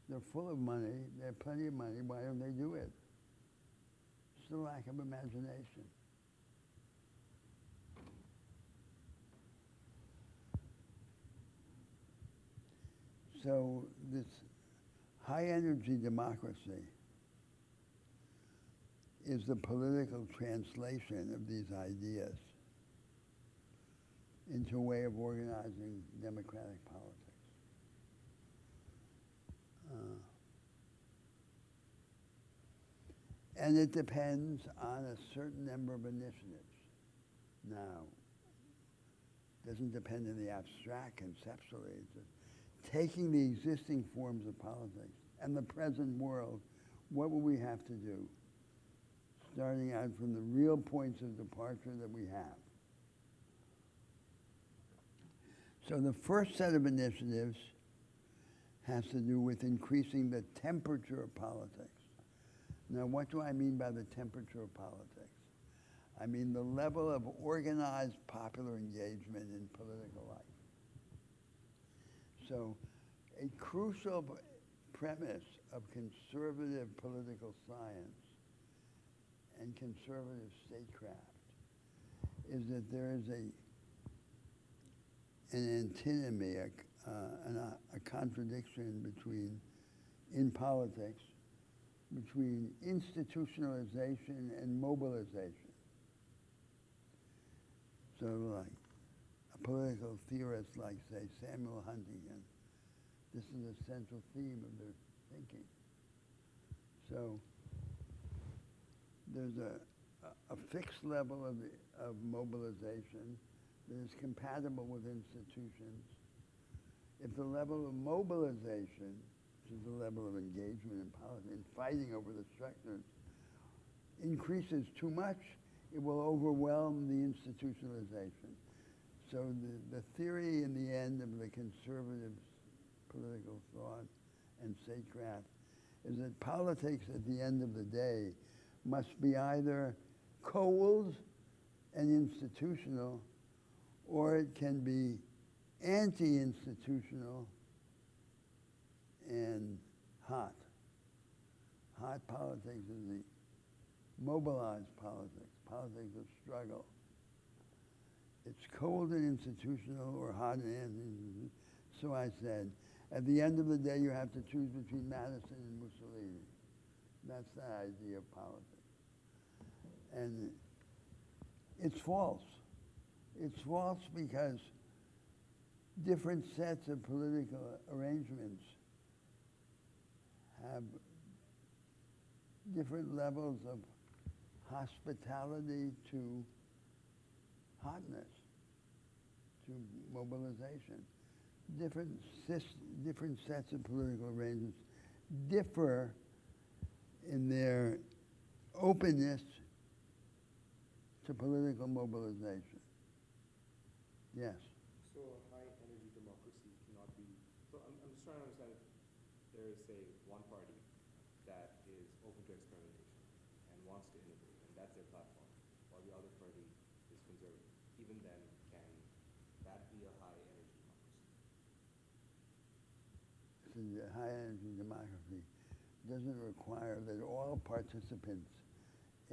S1: They're full of money, they have plenty of money, why don't they do it? It's the lack of imagination. So this high-energy democracy is the political translation of these ideas into a way of organizing democratic politics. And it depends on a certain number of initiatives. Now, doesn't depend on the abstract conceptually. It's just taking the existing forms of politics and the present world, what will we have to do? Starting out from the real points of departure that we have. So the first set of initiatives has to do with increasing the temperature of politics. Now, what do I mean by the temperature of politics? I mean the level of organized popular engagement in political life. So a crucial premise of conservative political science and conservative statecraft is that there is an antinomy, a contradiction between, in politics, between institutionalization and mobilization. So like a political theorist like, say, Samuel Huntington, this is a central theme of their thinking. So there's a fixed level of mobilization that is compatible with institutions. If the level of mobilization, which is the level of engagement in politics, in fighting over the structures, increases too much, it will overwhelm the institutionalization. So the theory in the end of the conservative political thought and statecraft is that politics at the end of the day must be either cold and institutional, or it can be anti-institutional and hot. Hot politics is the mobilized politics, politics of struggle. It's cold and institutional or hot and anti-institutional. So I said, at the end of the day, you have to choose between Madison and Mussolini. That's the idea of politics. And it's false. It's false because different sets of political arrangements have different levels of hospitality to hotness, to mobilization. Different sets of political arrangements differ in their openness to political mobilization. Yes.
S2: So a high energy democracy cannot be, so I'm just trying to understand if there is, say, one party that is open to experimentation and wants to innovate, and that's their platform, while the other party is conservative. Even then, can that be a high energy democracy?
S1: So the high energy democracy doesn't require that all participants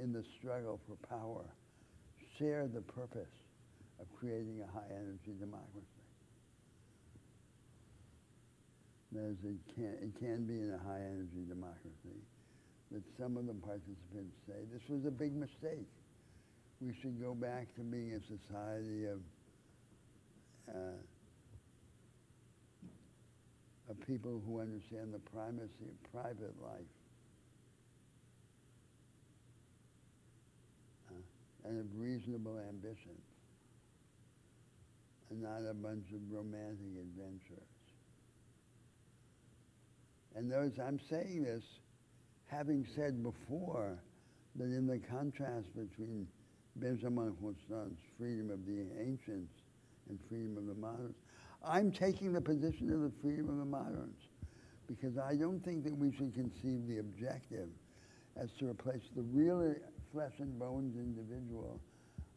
S1: in the struggle for power share the purpose of creating a high energy democracy. That is, it can be in a high energy democracy that some of the participants say, this was a big mistake. We should go back to being a society of people who understand the primacy of private life and of reasonable ambitions, and not a bunch of romantic adventures. And notice I'm saying this having said before that in the contrast between Benjamin Constant's freedom of the ancients and freedom of the moderns, I'm taking the position of the freedom of the moderns because I don't think that we should conceive the objective as to replace the real flesh and bones individual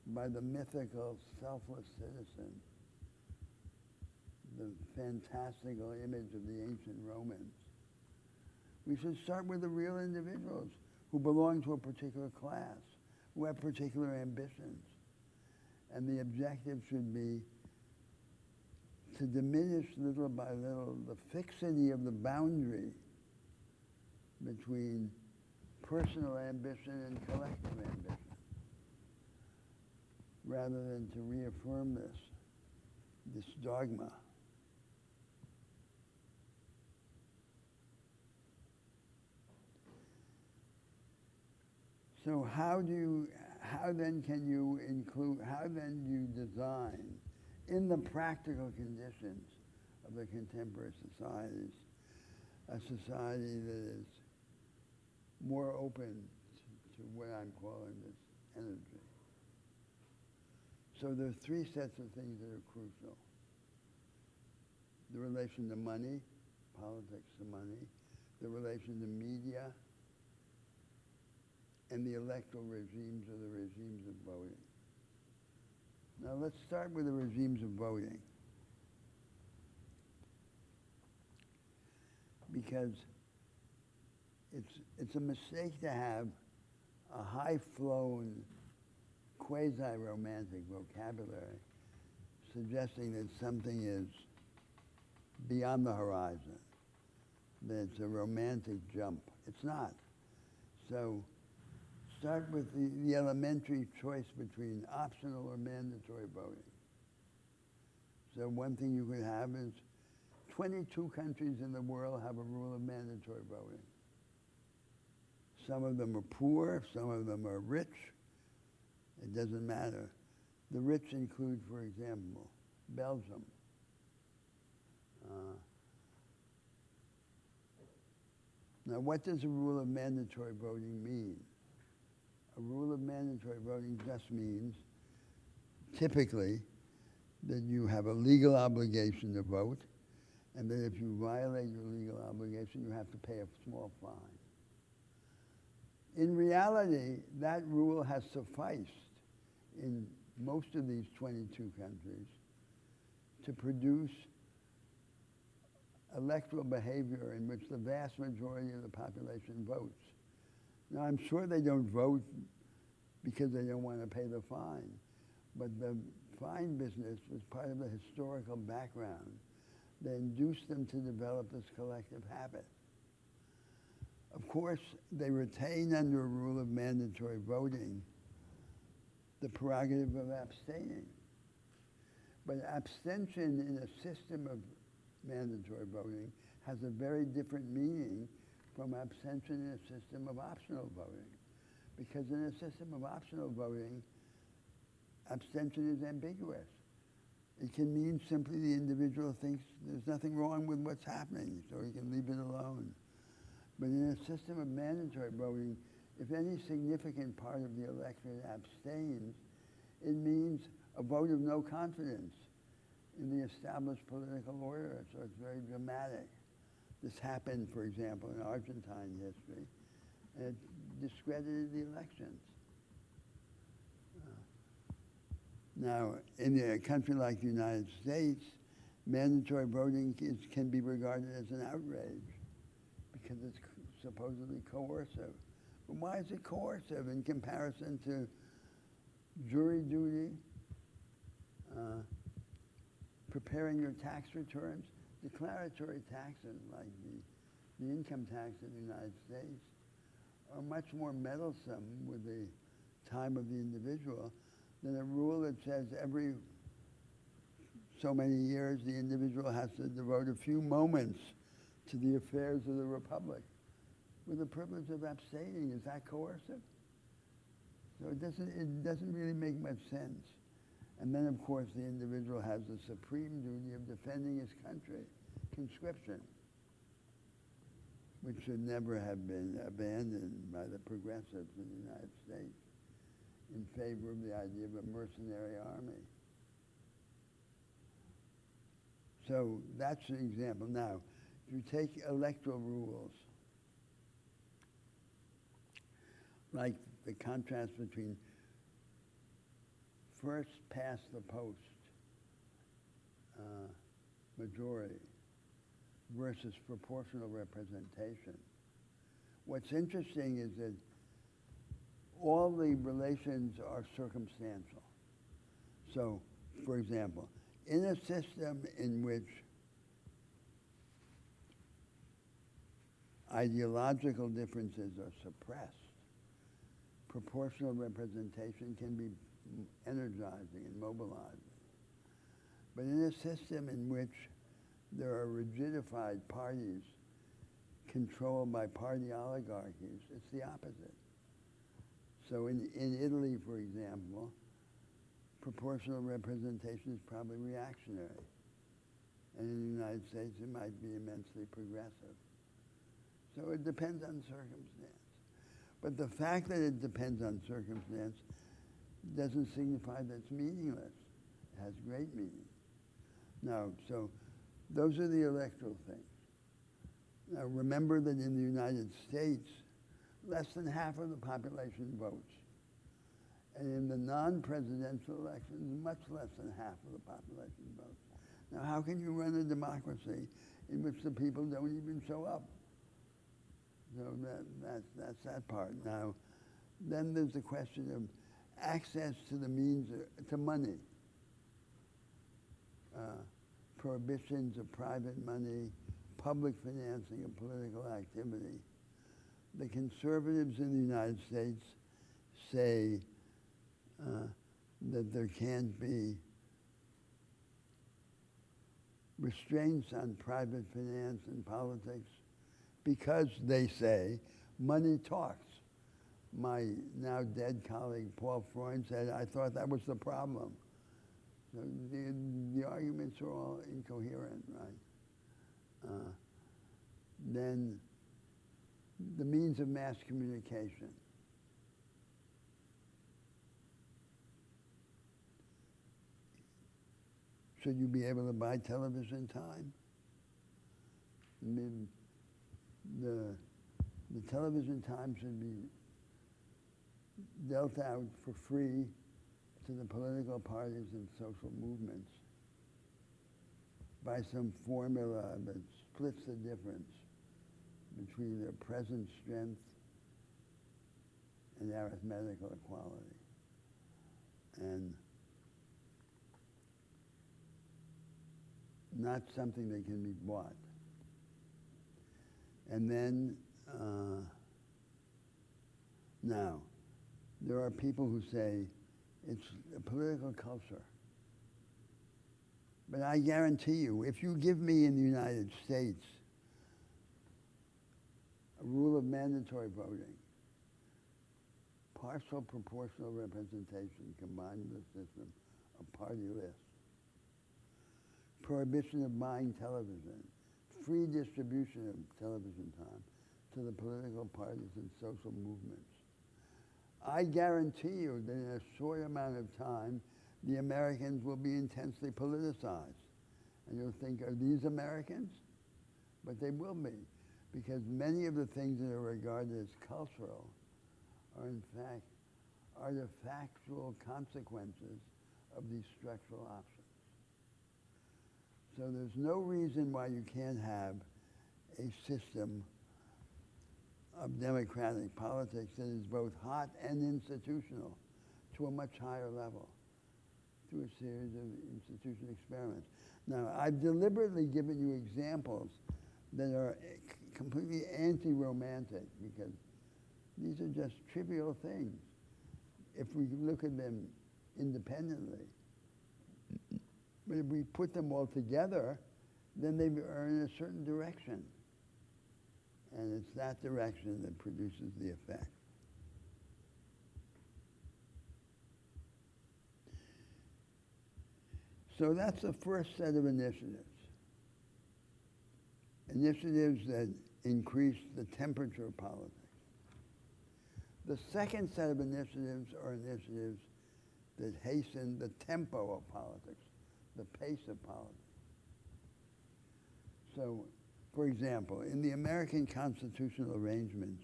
S1: by the mythical selfless citizen, the fantastical image of the ancient Romans. We should start with the real individuals who belong to a particular class, who have particular ambitions. And the objective should be to diminish little by little the fixity of the boundary between personal ambition and collective ambition, rather than to reaffirm this dogma. So how then do you design in the practical conditions of the contemporary societies, a society that is more open to what I'm calling this energy. So there are three sets of things that are crucial. The relation to money, politics to money, the relation to media, and the electoral regimes or the regimes of voting. Now let's start with the regimes of voting. Because it's a mistake to have a high-flown, quasi-romantic vocabulary suggesting that something is beyond the horizon, that it's a romantic jump. It's not. So start with the elementary choice between optional or mandatory voting. So one thing you could have is 22 countries in the world have a rule of mandatory voting. Some of them are poor, some of them are rich. It doesn't matter. The rich include, for example, Belgium. Now, what does a rule of mandatory voting mean? A rule of mandatory voting just means, typically, that you have a legal obligation to vote, and that if you violate your legal obligation, you have to pay a small fine. In reality, that rule has sufficed in most of these 22 countries to produce electoral behavior in which the vast majority of the population votes. Now, I'm sure they don't vote because they don't want to pay the fine, but the fine business was part of the historical background that induced them to develop this collective habit. Of course, they retain under a rule of mandatory voting the prerogative of abstaining. But abstention in a system of mandatory voting has a very different meaning from abstention in a system of optional voting. Because in a system of optional voting, abstention is ambiguous. It can mean simply the individual thinks there's nothing wrong with what's happening, so he can leave it alone. But in a system of mandatory voting, if any significant part of the electorate abstains, it means a vote of no confidence in the established political order, so it's very dramatic. This happened, for example, in Argentine history, and it discredited the elections. Now, in a country like the United States, mandatory voting can be regarded as an outrage because it's supposedly coercive. But why is it coercive in comparison to jury duty, preparing your tax returns? Declaratory taxes, like the income tax in the United States, are much more meddlesome with the time of the individual than a rule that says every so many years the individual has to devote a few moments to the affairs of the republic with the privilege of abstaining. Is that coercive? So it doesn't really make much sense. And then, of course, the individual has the supreme duty of defending his country, conscription, which should never have been abandoned by the progressives in the United States in favor of the idea of a mercenary army. So that's an example. Now, if you take electoral rules, like the contrast between first past the post majority versus proportional representation. What's interesting is that all the relations are circumstantial. So, for example, in a system in which ideological differences are suppressed, proportional representation can be energizing and mobilizing. But in a system in which there are rigidified parties controlled by party oligarchies, it's the opposite. So in Italy, for example, proportional representation is probably reactionary. And in the United States, it might be immensely progressive. So it depends on circumstance. But the fact that it depends on circumstance doesn't signify that it's meaningless. It has great meaning. Now, so those are the electoral things. Now, remember that in the United States, less than half of the population votes. And in the non-presidential elections, much less than half of the population votes. Now, how can you run a democracy in which the people don't even show up? So that's that part. Now, then there's the question of access to the means, to money. Prohibitions of private money, public financing of political activity. The conservatives in the United States say that there can't be restraints on private finance and politics because, they say, money talks. My now dead colleague Paul Freund said, I thought that was the problem. So the arguments are all incoherent, right? Then the means of mass communication. Should you be able to buy television time? I mean, the television time should be dealt out for free to the political parties and social movements by some formula that splits the difference between their present strength and arithmetical equality. And not something that can be bought. And then, now, there are people who say it's a political culture. But I guarantee you, if you give me in the United States a rule of mandatory voting, partial proportional representation combined with a system of party lists, prohibition of buying television, free distribution of television time to the political parties and social movements. I guarantee you that in a short amount of time, the Americans will be intensely politicized. And you'll think, are these Americans? But they will be, because many of the things that are regarded as cultural are in fact artifactual consequences of these structural options. So there's no reason why you can't have a system of democratic politics that is both hot and institutional to a much higher level through a series of institutional experiments. Now, I've deliberately given you examples that are completely anti-romantic because these are just trivial things if we look at them independently. But if we put them all together, then they are in a certain direction. And it's that direction that produces the effect. So that's the first set of initiatives. Initiatives that increase the temperature of politics. The second set of initiatives are initiatives that hasten the tempo of politics, the pace of politics. So, for example, in the American constitutional arrangements,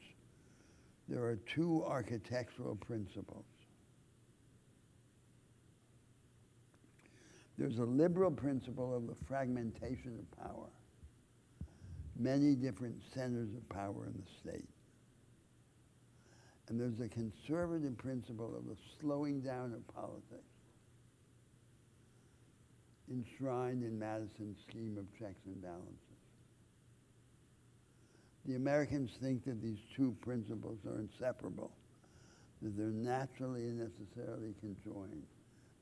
S1: there are two architectural principles. There's a liberal principle of the fragmentation of power, many different centers of power in the state. And there's a conservative principle of the slowing down of politics, enshrined in Madison's scheme of checks and balances. The Americans think that these two principles are inseparable, that they're naturally and necessarily conjoined,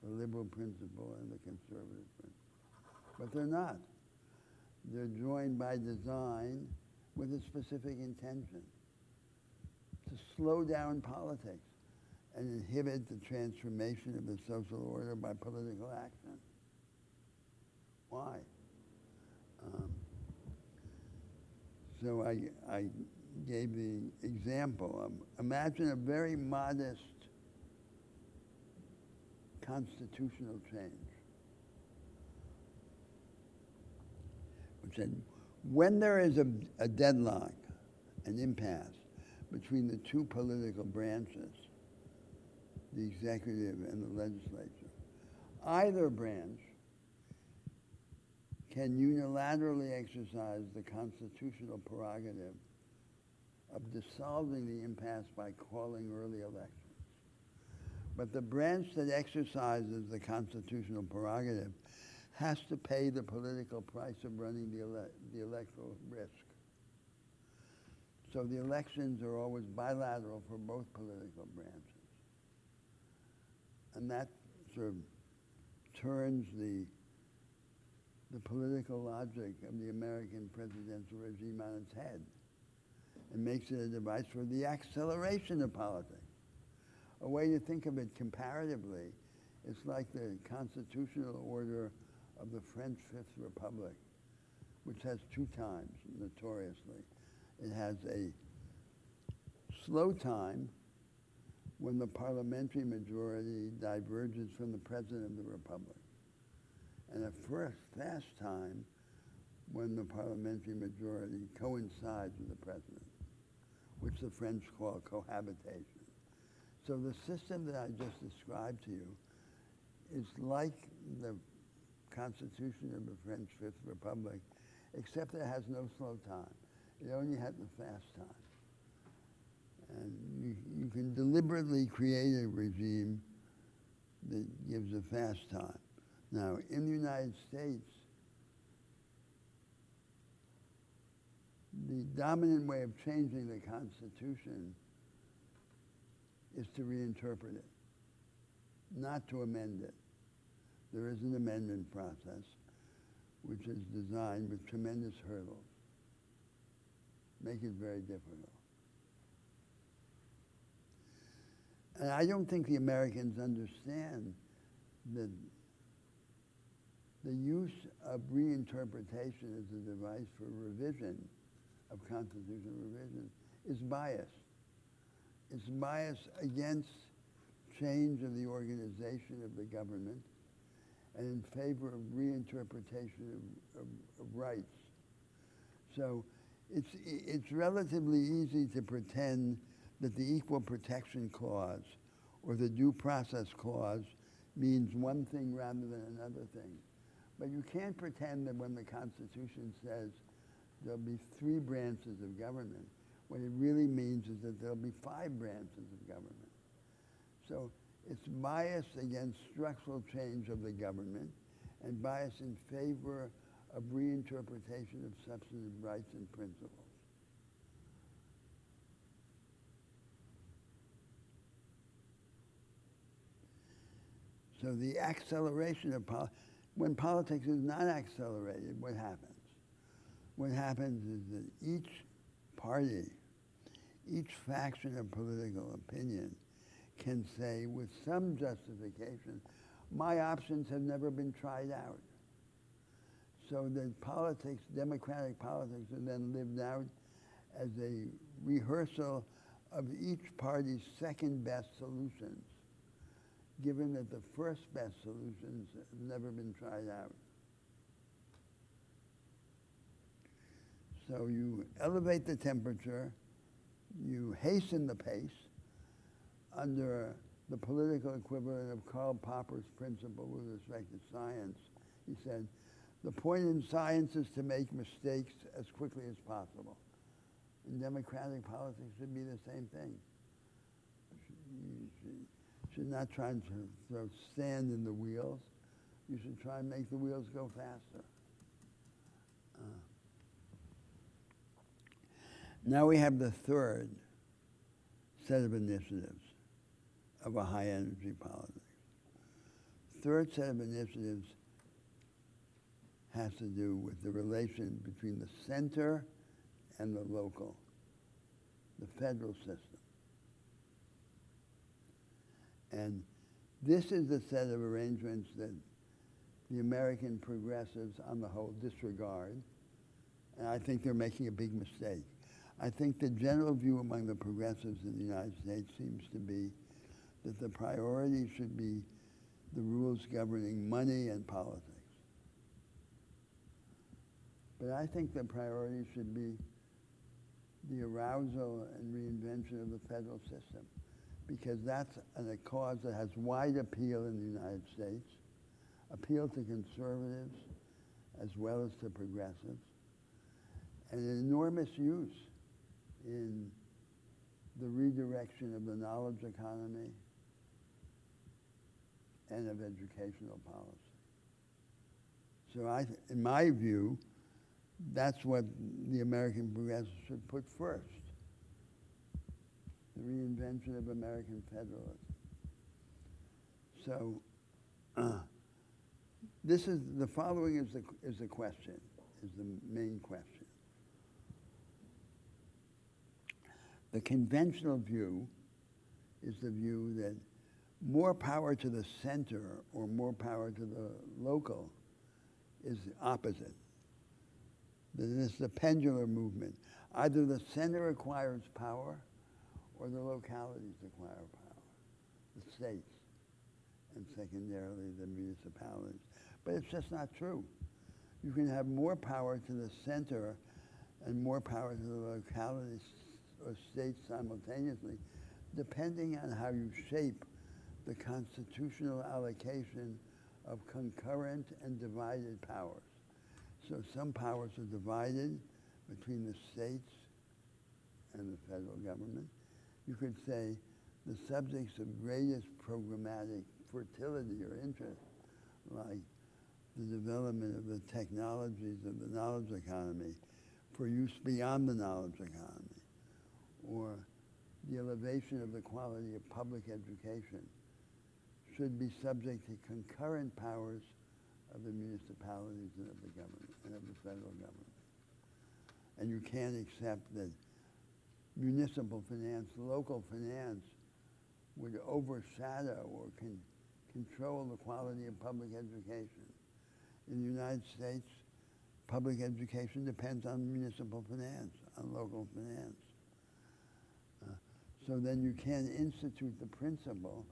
S1: the liberal principle and the conservative principle. But they're not. They're joined by design with a specific intention, to slow down politics and inhibit the transformation of the social order by political action? Why? So I gave the example. Imagine a very modest constitutional change, which said when there is a deadlock, an impasse between the two political branches, the executive and the legislature, either branch can unilaterally exercise the constitutional prerogative of dissolving the impasse by calling early elections. But the branch that exercises the constitutional prerogative has to pay the political price of running the electoral risk. So the elections are always bilateral for both political branches. And that sort of turns the political logic of the American presidential regime on its head and makes it a device for the acceleration of politics. A way to think of it comparatively, it's like the constitutional order of the French Fifth Republic, which has two times, notoriously. It has a slow time when the parliamentary majority diverges from the president of the republic, and a fast time when the parliamentary majority coincides with the president, which the French call cohabitation. So the system that I just described to you is like the Constitution of the French Fifth Republic, except it has no slow time. It only has the fast time. And you can deliberately create a regime that gives a fast time. Now, in the United States, the dominant way of changing the Constitution is to reinterpret it, not to amend it. There is an amendment process which is designed with tremendous hurdles, make it very difficult. And I don't think the Americans understand that the use of reinterpretation as a device for revision, of constitutional revision, is biased. It's biased against change of the organization of the government and in favor of reinterpretation of rights. So it's relatively easy to pretend that the Equal Protection Clause or the Due Process Clause means one thing rather than another thing. But you can't pretend that when the Constitution says there'll be 3 branches of government, what it really means is that there'll be 5 branches of government. So it's biased against structural change of the government and biased in favor of reinterpretation of substantive rights and principles. So the acceleration of when politics is not accelerated, what happens? What happens is that each party, each faction of political opinion can say with some justification, my options have never been tried out. So that politics, democratic politics, are then lived out as a rehearsal of each party's second best solutions, given that the first best solutions have never been tried out. So you elevate the temperature, you hasten the pace under the political equivalent of Karl Popper's principle with respect to science. He said, the point in science is to make mistakes as quickly as possible. In democratic politics, it should be the same thing. You should not try to throw sand in the wheels. You should try and make the wheels go faster. Now we have the third set of initiatives of a high-energy politics. Third set of initiatives has to do with the relation between the center and the local, the federal system. And this is the set of arrangements that the American progressives on the whole disregard, and I think they're making a big mistake. I think the general view among the progressives in the United States seems to be that the priority should be the rules governing money and politics. But I think the priority should be the arousal and reinvention of the federal system, because that's a cause that has wide appeal in the United States, appeal to conservatives as well as to progressives, and an enormous use in the redirection of the knowledge economy and of educational policy. So in my view, that's what the American progressives should put first, the reinvention of American federalism. So the following is the question, is the main question. The conventional view is the view that more power to the center or more power to the local is the opposite. That it is the pendular movement. Either the center acquires power or the localities acquire power, the states, and secondarily the municipalities. But it's just not true. You can have more power to the center and more power to the localities or states simultaneously, depending on how you shape the constitutional allocation of concurrent and divided powers. So some powers are divided between the states and the federal government. You could say the subjects of greatest programmatic fertility or interest, like the development of the technologies of the knowledge economy for use beyond the knowledge economy, or the elevation of the quality of public education, should be subject to concurrent powers of the municipalities and of the government and of the federal government. And you can't accept that municipal finance, local finance, would overshadow or control the quality of public education. In the United States, public education depends on municipal finance, on local finance. So then you can institute the principle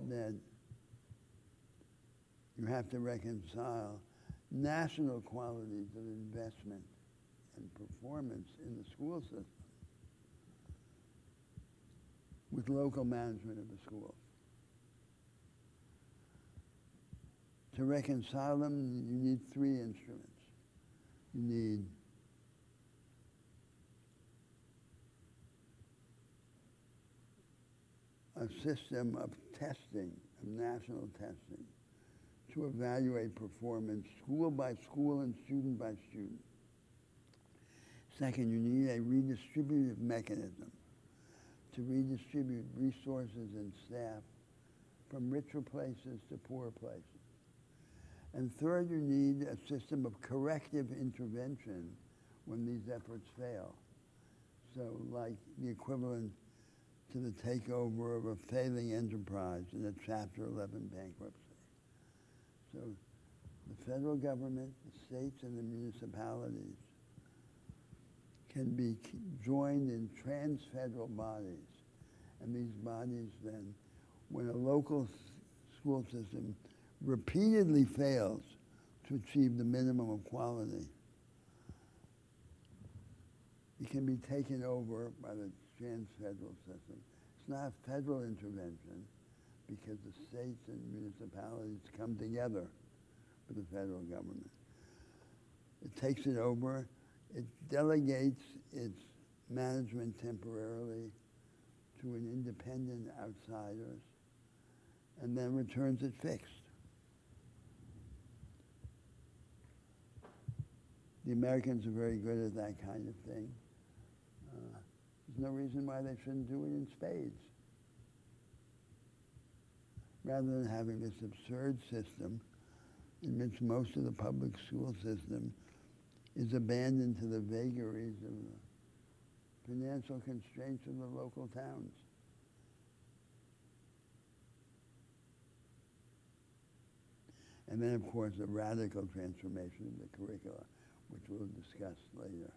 S1: that you have to reconcile national qualities of investment and performance in the school system with local management of the schools. To reconcile them, you need three instruments. You need a system of testing, of national testing, to evaluate performance school by school and student by student. Second, you need a redistributive mechanism to redistribute resources and staff from richer places to poorer places. And third, you need a system of corrective intervention when these efforts fail. So like the equivalent to the takeover of a failing enterprise in a Chapter 11 bankruptcy. So the federal government, the states, and the municipalities can be joined in trans-federal bodies. And these bodies then, when a local school system repeatedly fails to achieve the minimum of quality, it can be taken over by the trans-federal system. It's not a federal intervention because the states and municipalities come together with the federal government. It takes it over. It delegates its management temporarily to an independent outsiders and then returns it fixed. The Americans are very good at that kind of thing. There's no reason why they shouldn't do it in spades. Rather than having this absurd system in which most of the public school system is abandoned to the vagaries of the financial constraints of the local towns. And then, of course, a radical transformation of the curricula, which we'll discuss later.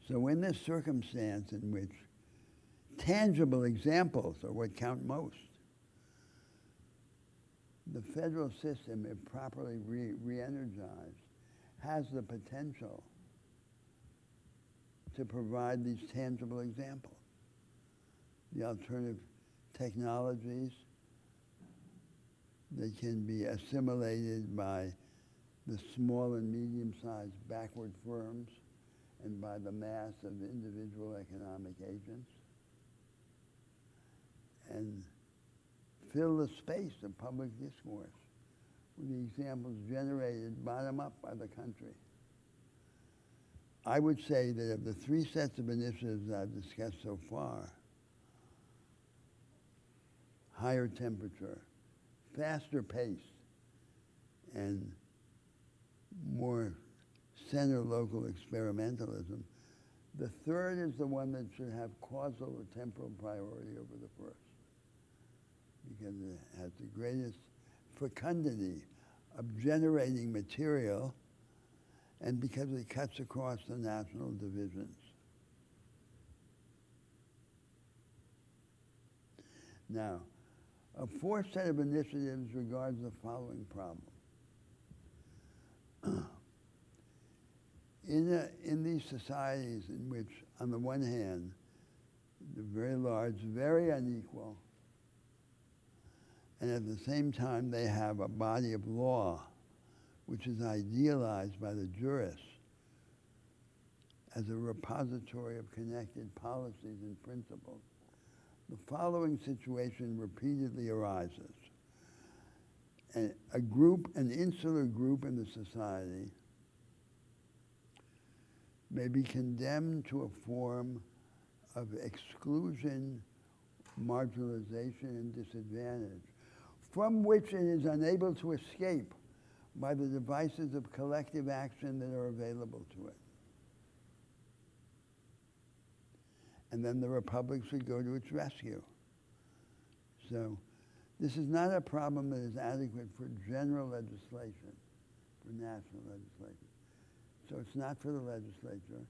S1: So in this circumstance in which tangible examples are what count most, the federal system, if properly re-energized, has the potential to provide these tangible examples. The alternative technologies that can be assimilated by the small and medium-sized backward firms and by the mass of individual economic agents, and fill the space of public discourse with the examples generated bottom up by the country. I would say that of the three sets of initiatives I've discussed so far, higher temperature, faster pace, and more center-local experimentalism, the third is the one that should have causal or temporal priority over the first, because it has the greatest fecundity of generating material and because it cuts across the national divisions. Now, a fourth set of initiatives regards the following problem. In these societies in which, on the one hand, they're very large, very unequal, and at the same time they have a body of law which is idealized by the jurists as a repository of connected policies and principles, the following situation repeatedly arises. An insular group in the society may be condemned to a form of exclusion, marginalization, and disadvantage, from which it is unable to escape by the devices of collective action that are available to it. And then the republic should go to its rescue. So this is not a problem that is adequate for general legislation, for national legislation. So it's not for the legislature.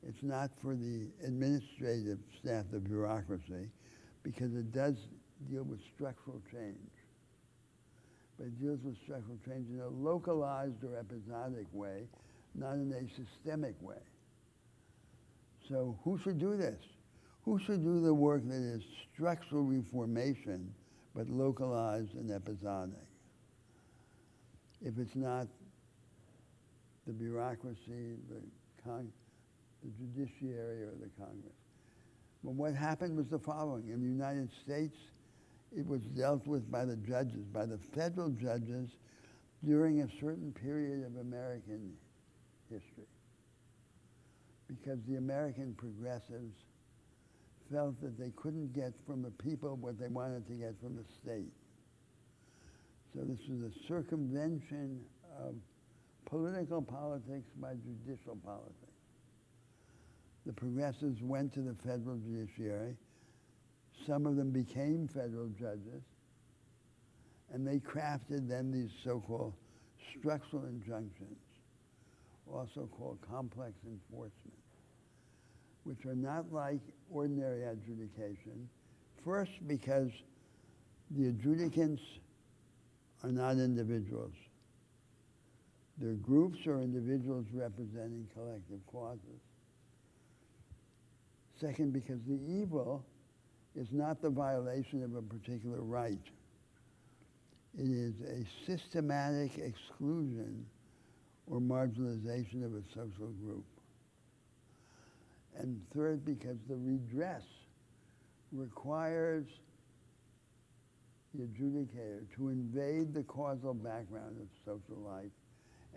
S1: It's not for the administrative staff, the bureaucracy, because it does deal with structural change. But it deals with structural change in a localized or episodic way, not in a systemic way. So who should do this? Who should do the work that is structural reformation, but localized and episodic? If it's not the bureaucracy, the judiciary, or the Congress. Well, what happened was the following. In the United States, it was dealt with by the judges, by the federal judges, during a certain period of American history. Because the American progressives felt that they couldn't get from the people what they wanted to get from the state. So this was a circumvention of political politics by judicial politics. The progressives went to the federal judiciary. Some of them became federal judges, and they crafted then these so-called structural injunctions, also called complex enforcement, which are not like ordinary adjudication. First, because the adjudicants are not individuals. They're groups or individuals representing collective causes. Second, because the evil is not the violation of a particular right. It is a systematic exclusion or marginalization of a social group. And third, because the redress requires the adjudicator to invade the causal background of social life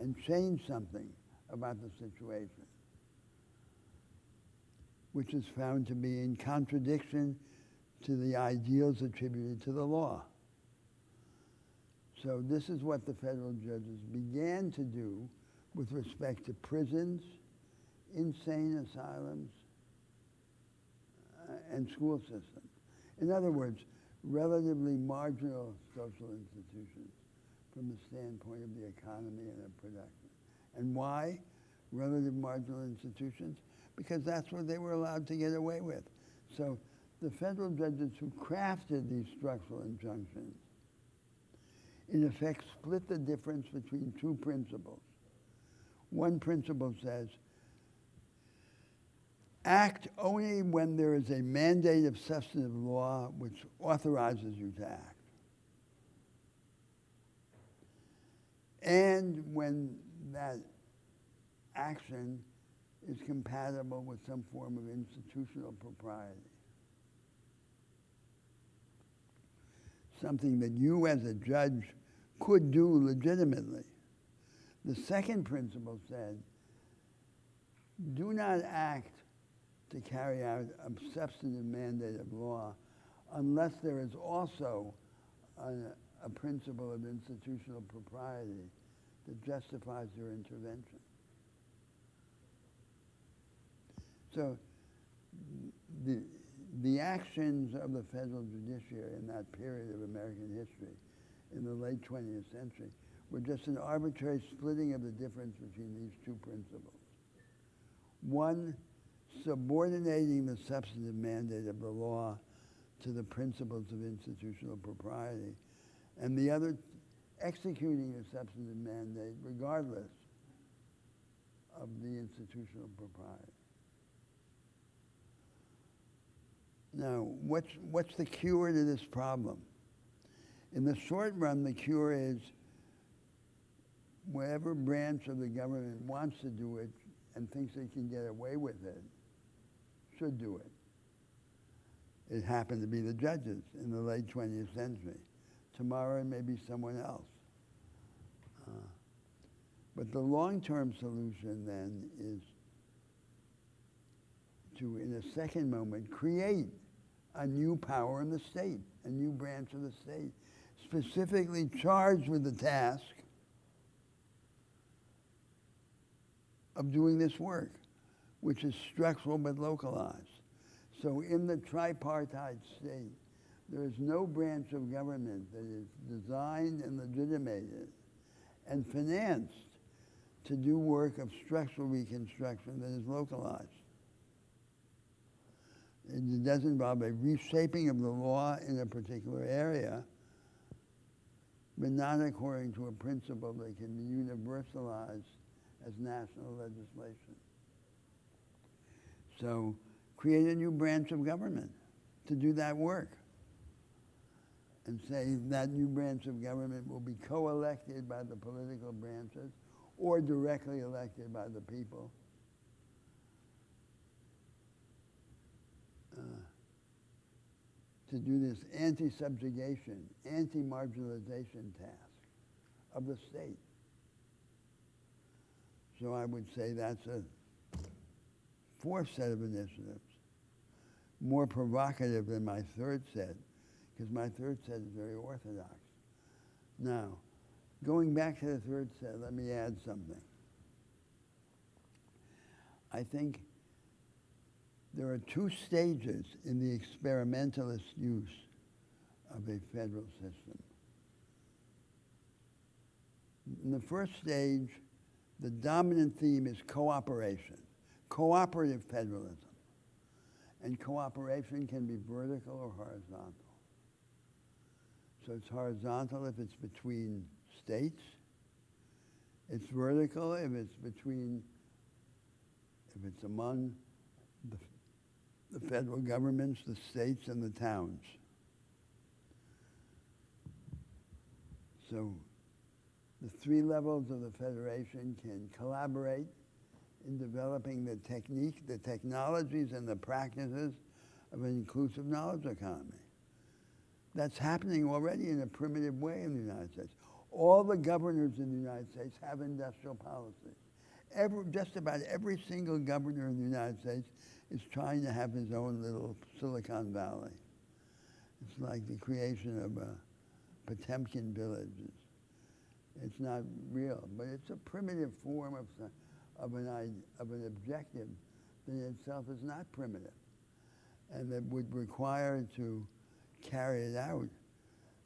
S1: and change something about the situation, which is found to be in contradiction to the ideals attributed to the law. So this is what the federal judges began to do with respect to prisons, insane asylums, and school systems. In other words, relatively marginal social institutions from the standpoint of the economy and of production. And why relative marginal institutions? Because that's what they were allowed to get away with. So the federal judges who crafted these structural injunctions in effect split the difference between two principles. One principle says, act only when there is a mandate of substantive law which authorizes you to act. And when that action is compatible with some form of institutional propriety. Something that you as a judge could do legitimately. The second principle said, do not act to carry out a substantive mandate of law unless there is also a principle of institutional propriety that justifies your intervention. So the actions of the federal judiciary in that period of American history in the late 20th century were just an arbitrary splitting of the difference between these two principles. One, subordinating the substantive mandate of the law to the principles of institutional propriety, and the other, executing the substantive mandate regardless of the institutional propriety. Now, what's the cure to this problem? In the short run, the cure is whatever branch of the government wants to do it and thinks they can get away with it, should do it. It happened to be the judges in the late 20th century. Tomorrow it may be someone else. But the long-term solution then is to, in a second moment, create a new power in the state, a new branch of the state, specifically charged with the task of doing this work, which is structural but localized. So in the tripartite state, there is no branch of government that is designed and legitimated and financed to do work of structural reconstruction that is localized. It does involve a reshaping of the law in a particular area, but not according to a principle that can be universalized as national legislation. So create a new branch of government to do that work. And say that new branch of government will be co-elected by the political branches or directly elected by the people. To do this anti-subjugation, anti-marginalization task of the state. So I would say that's a fourth set of initiatives, more provocative than my third set, because my third set is very orthodox. Now, going back to the third set, let me add something. I think there are two stages in the experimentalist use of a federal system. In the first stage, the dominant theme is cooperation, cooperative federalism. And cooperation can be vertical or horizontal. So it's horizontal if it's between states. It's vertical if it's among the federal governments, the states, and the towns. So the three levels of the federation can collaborate in developing the technique, the technologies, and the practices of an inclusive knowledge economy. That's happening already in a primitive way in the United States. All the governors in the United States have industrial policies. Just about every single governor in the United States is trying to have his own little Silicon Valley. It's like the creation of Potemkin villages. It's not real, but it's a primitive form of an objective that in itself is not primitive. and that would require to carry it out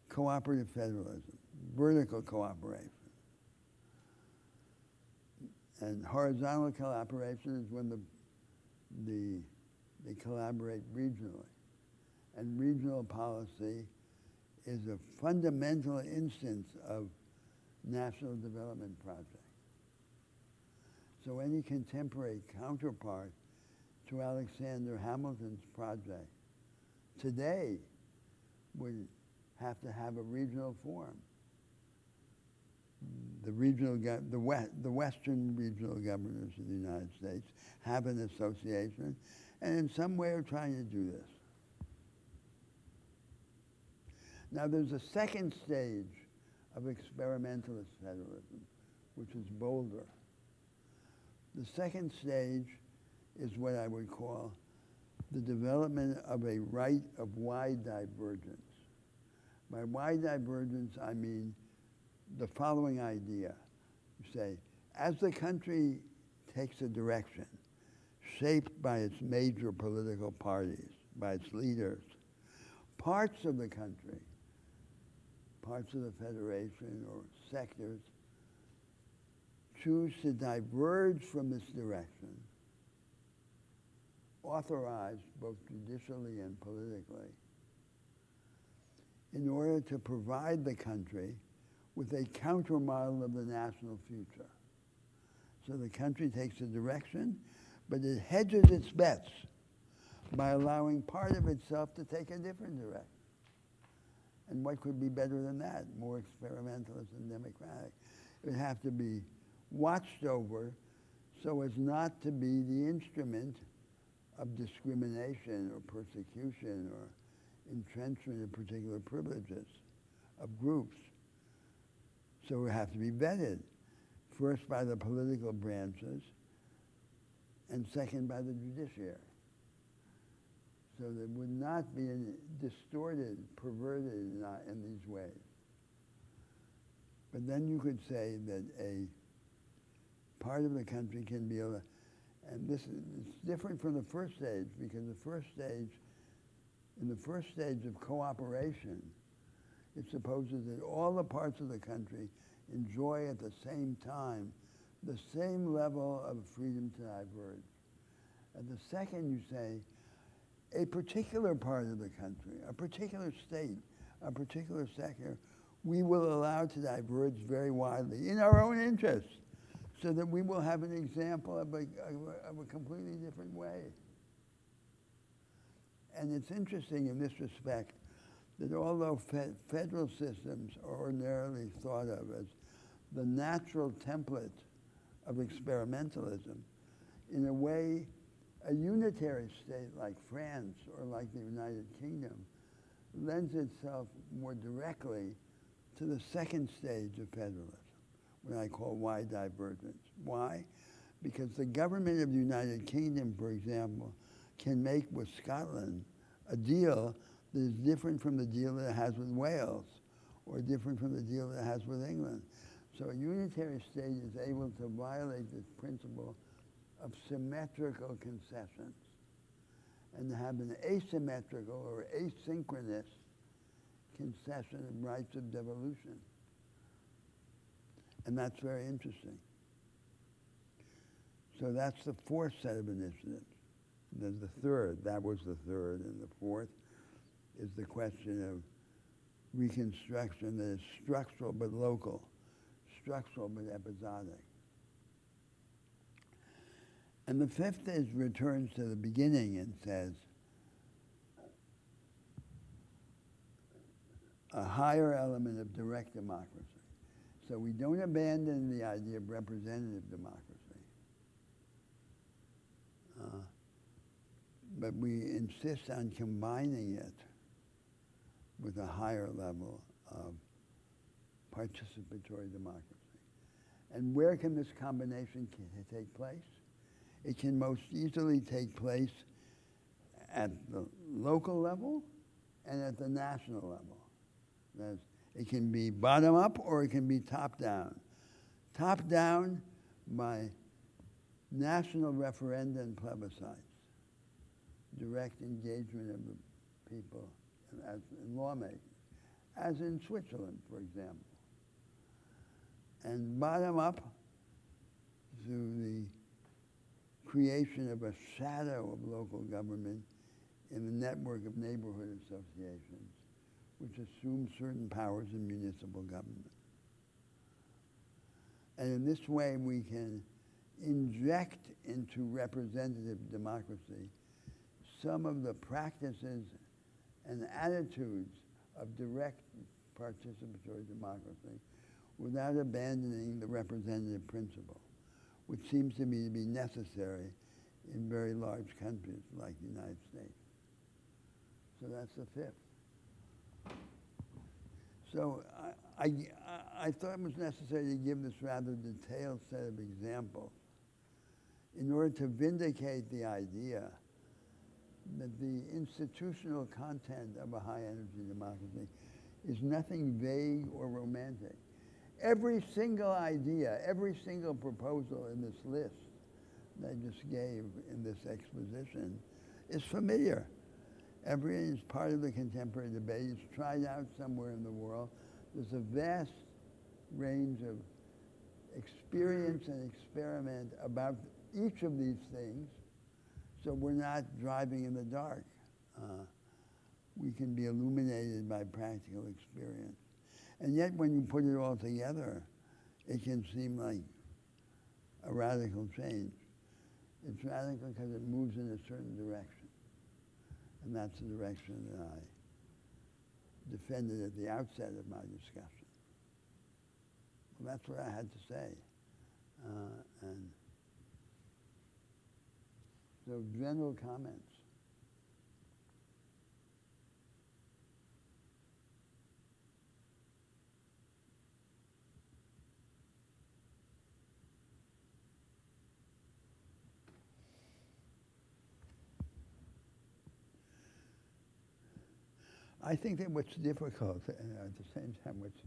S1: cooperative federalism, vertical cooperation. And horizontal cooperation is when they collaborate regionally. And regional policy is a fundamental instance of national development project. So any contemporary counterpart to Alexander Hamilton's project today would have to have a regional form. The Western regional governors of the United States have an association, and in some way are trying to do this. Now there's a second stage of experimentalist federalism, which is bolder. The second stage is what I would call the development of a right of wide divergence. By wide divergence, I mean the following idea. You say, as the country takes a direction shaped by its major political parties, by its leaders, parts of the country, parts of the federation or sectors, choose to diverge from this direction, authorized both judicially and politically, in order to provide the country with a countermodel of the national future. So the country takes a direction, but it hedges its bets by allowing part of itself to take a different direction. And what could be better than that? More experimentalist and democratic. It would have to be watched over so as not to be the instrument of discrimination or persecution or entrenchment of particular privileges of groups. So it would have to be vetted, first by the political branches and second by the judiciary. So that would not be distorted, perverted in these ways. But then you could say that a part of the country can be, and this is different from the first stage, because in the first stage of cooperation, it supposes that all the parts of the country enjoy at the same time the same level of freedom to diverge. At the second, you say, a particular part of the country, a particular state, a particular sector, we will allow to diverge very widely in our own interest, so that we will have an example of a completely different way. And it's interesting in this respect that although federal systems are ordinarily thought of as the natural template of experimentalism, in a way, a unitary state like France or like the United Kingdom lends itself more directly to the second stage of federalism, what I call wide divergence. Why? Because the government of the United Kingdom, for example, can make with Scotland a deal that is different from the deal that it has with Wales, or different from the deal that it has with England. So a unitary state is able to violate this principle of symmetrical concessions and to have an asymmetrical or asynchronous concession of rights of devolution. And that's very interesting. So that's the fourth set of initiatives. Then the third, that was the third, and the fourth is the question of reconstruction that is structural but local, structural but episodic. And the fifth is returns to the beginning and says, a higher element of direct democracy. So we don't abandon the idea of representative democracy, but we insist on combining it with a higher level of participatory democracy. And where can this combination take place? It can most easily take place at the local level and at the national level. It can be bottom up or it can be top down. Top down by national referenda and plebiscites. direct engagement of the people as in lawmaking, as in Switzerland, for example. And bottom up, through the creation of a shadow of local government in the network of neighborhood associations, which assume certain powers in municipal government. And in this way, we can inject into representative democracy some of the practices and attitudes of direct participatory democracy without abandoning the representative principle, which seems to me to be necessary in very large countries like the United States. So that's the fifth. So I thought it was necessary to give this rather detailed set of examples in order to vindicate the idea that the institutional content of a high-energy democracy is nothing vague or romantic. Every single idea, every single proposal in this list that I just gave in this exposition is familiar. Every is part of the contemporary debate. It's tried out somewhere in the world. There's a vast range of experience and experiment about each of these things, so we're not driving in the dark. We can be illuminated by practical experience. And yet when you put it all together, it can seem like a radical change. It's radical because it moves in a certain direction. And that's the direction that I defended at the outset of my discussion. Well, that's what I had to say. And so general comments. I think that what's difficult and at the same time what's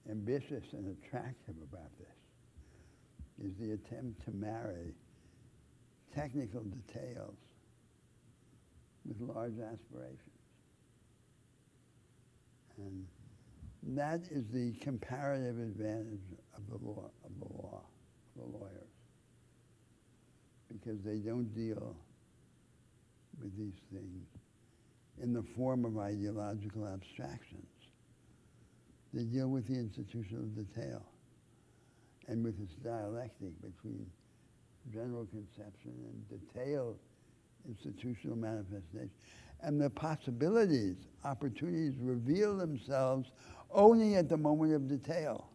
S1: ambitious and attractive about this is the attempt to marry technical details with large aspirations. And that is the comparative advantage of the lawyers, because they don't deal with these things in the form of ideological abstractions. They deal with the institutional detail and with its dialectic between general conception and detailed institutional manifestation. And the possibilities, opportunities reveal themselves only at the moment of detail.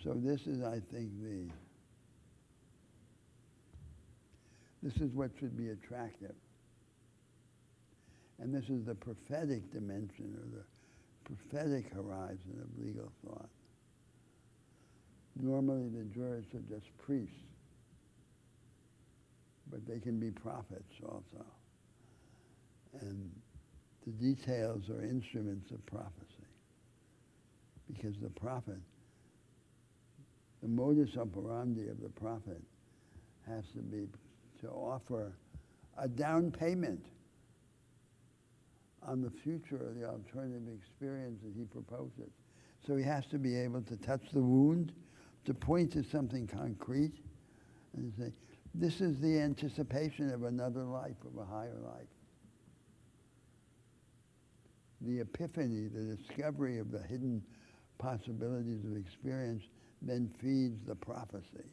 S1: So this is, I think, this is what should be attractive. And this is the prophetic dimension or the prophetic horizon of legal thought. Normally the jurists are just priests, but they can be prophets also. And the details are instruments of prophecy, because the prophet, the modus operandi of the prophet has to be to offer a down payment on the future or the alternative experience that he proposes. So he has to be able to touch the wound, to point to something concrete, and to say, this is the anticipation of another life, of a higher life. The epiphany, the discovery of the hidden possibilities of experience then feeds the prophecy,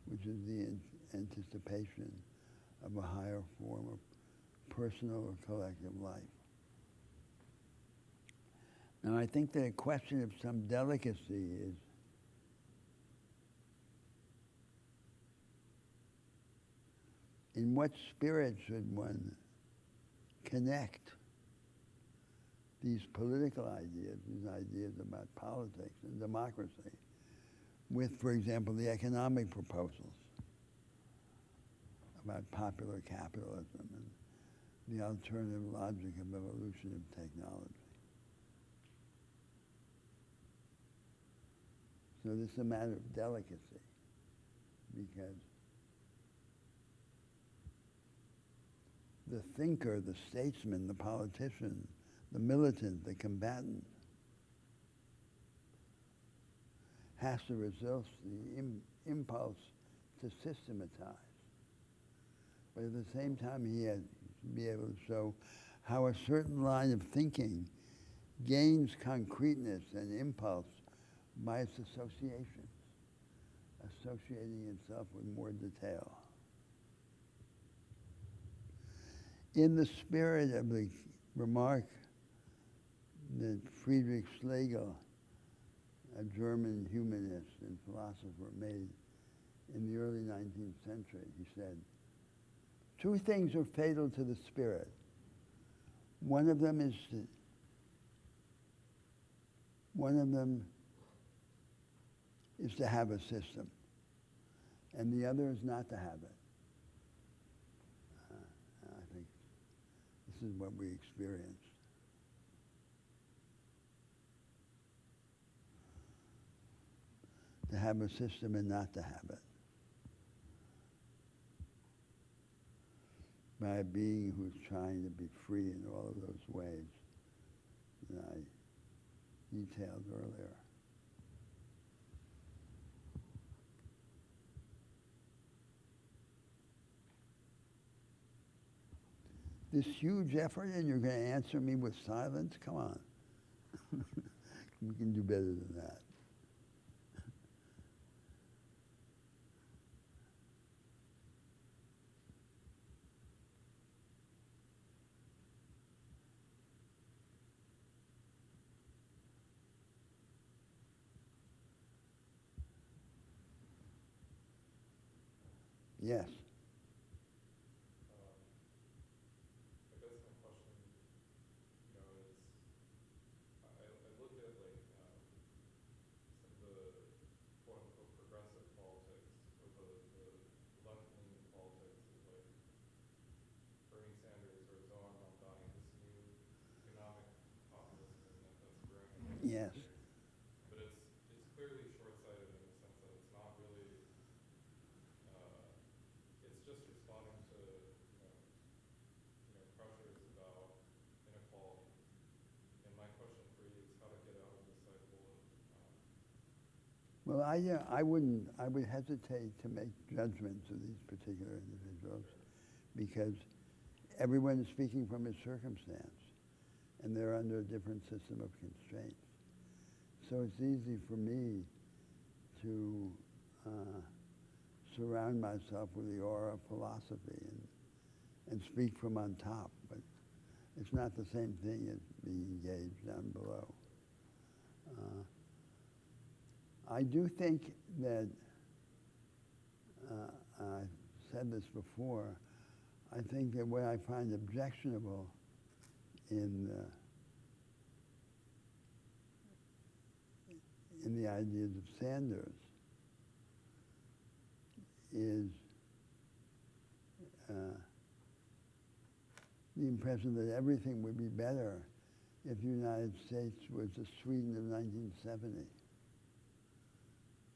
S1: which is the anticipation of a higher form of personal or collective life. Now, I think that a question of some delicacy is in what spirit should one connect these political ideas, these ideas about politics and democracy, with, for example, the economic proposals about popular capitalism and the alternative logic of evolution of technology. So this is a matter of delicacy, because the thinker, the statesman, the politician, the militant, the combatant, has to resist the impulse to systematize. But at the same time, he has to be able to show how a certain line of thinking gains concreteness and impulse by its associations, associating itself with more detail. In the spirit of the remark that Friedrich Schlegel, a German humanist and philosopher, made in the early 19th century, he said, two things are fatal to the spirit. One of them is to have a system, and the other is not to have it. I think this is what we experience. To have a system and not to have it. By a being who's trying to be free in all of those ways that I detailed earlier. This huge effort, and you're going to answer me with silence? Come on. We can do better than that. Yes.
S3: I guess my question, is, I look at some of the quote unquote progressive politics, or the left-leaning politics of Bernie Sanders or Zohar Mamdani, this new economic populism that's growing.
S1: Yes.
S3: But it's clearly short-sighted in the sense that it's not really. It's just responding to pressures about inequality. And my question for you is how to get out of this cycle of.
S1: Well, I would hesitate to make judgments of these particular individuals because everyone is speaking from his circumstance and they're under a different system of constraints. So it's easy for me to surround myself with the aura of philosophy and speak from on top, but it's not the same thing as being engaged down below. I do think that, I've said this before, I think that what I find objectionable in the ideas of Sanders is the impression that everything would be better if the United States was the Sweden of 1970.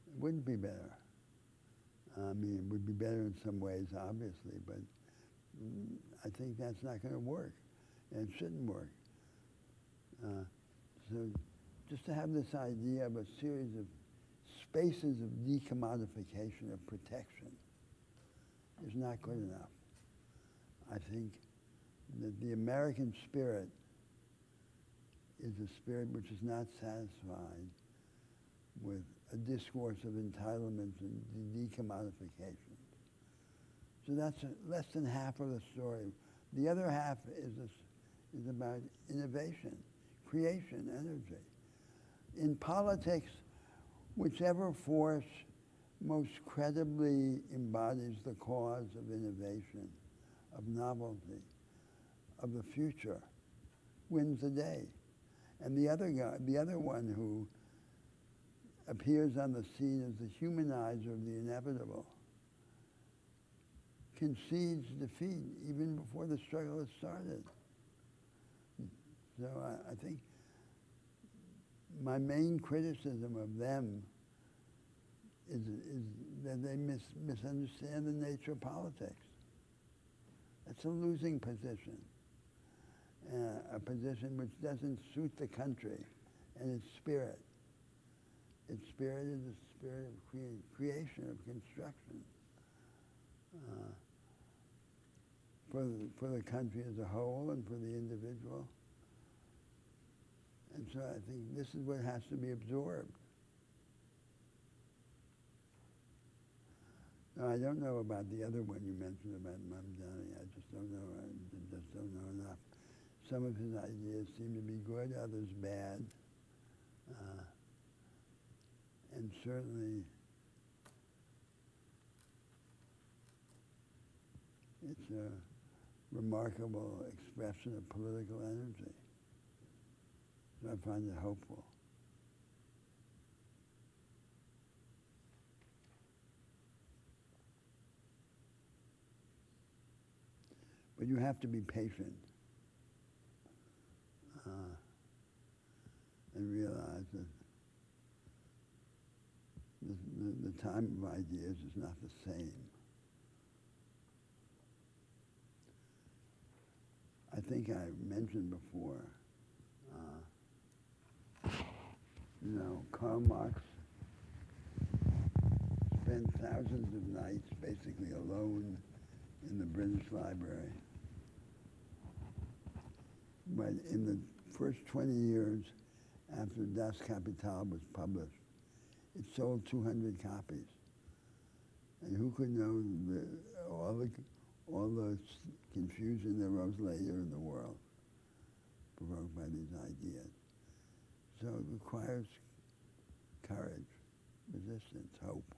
S1: It wouldn't be better. I mean, it would be better in some ways, obviously, but I think that's not going to work, and it shouldn't work. So just to have this idea of a series of spaces of decommodification, of protection, is not good enough. I think that the American spirit is a spirit which is not satisfied with a discourse of entitlements and decommodification. So that's less than half of the story. The other half is about innovation, creation, energy. In politics, whichever force most credibly embodies the cause of innovation, of novelty, of the future, wins the day. And the other one who appears on the scene as the humanizer of the inevitable, concedes defeat even before the struggle has started. So I think my main criticism of them is that they misunderstand the nature of politics. It's a losing position, a position which doesn't suit the country and its spirit. Its spirit is a spirit of creation, of construction, for the country as a whole and for the individual. And so I think this is what has to be absorbed. Now, I don't know about the other one you mentioned about Mamdani. I just don't know. I just don't know enough. Some of his ideas seem to be good, others bad. And certainly, it's a remarkable expression of political energy. So I find it hopeful. But you have to be patient and realize that the time of ideas is not the same. I think I mentioned before, Karl Marx spent thousands of nights basically alone in the British Library. But in the first 20 years after Das Kapital was published, it sold 200 copies. And who could know all the confusion that rose later in the world provoked by these ideas. So it requires courage, resistance, hope.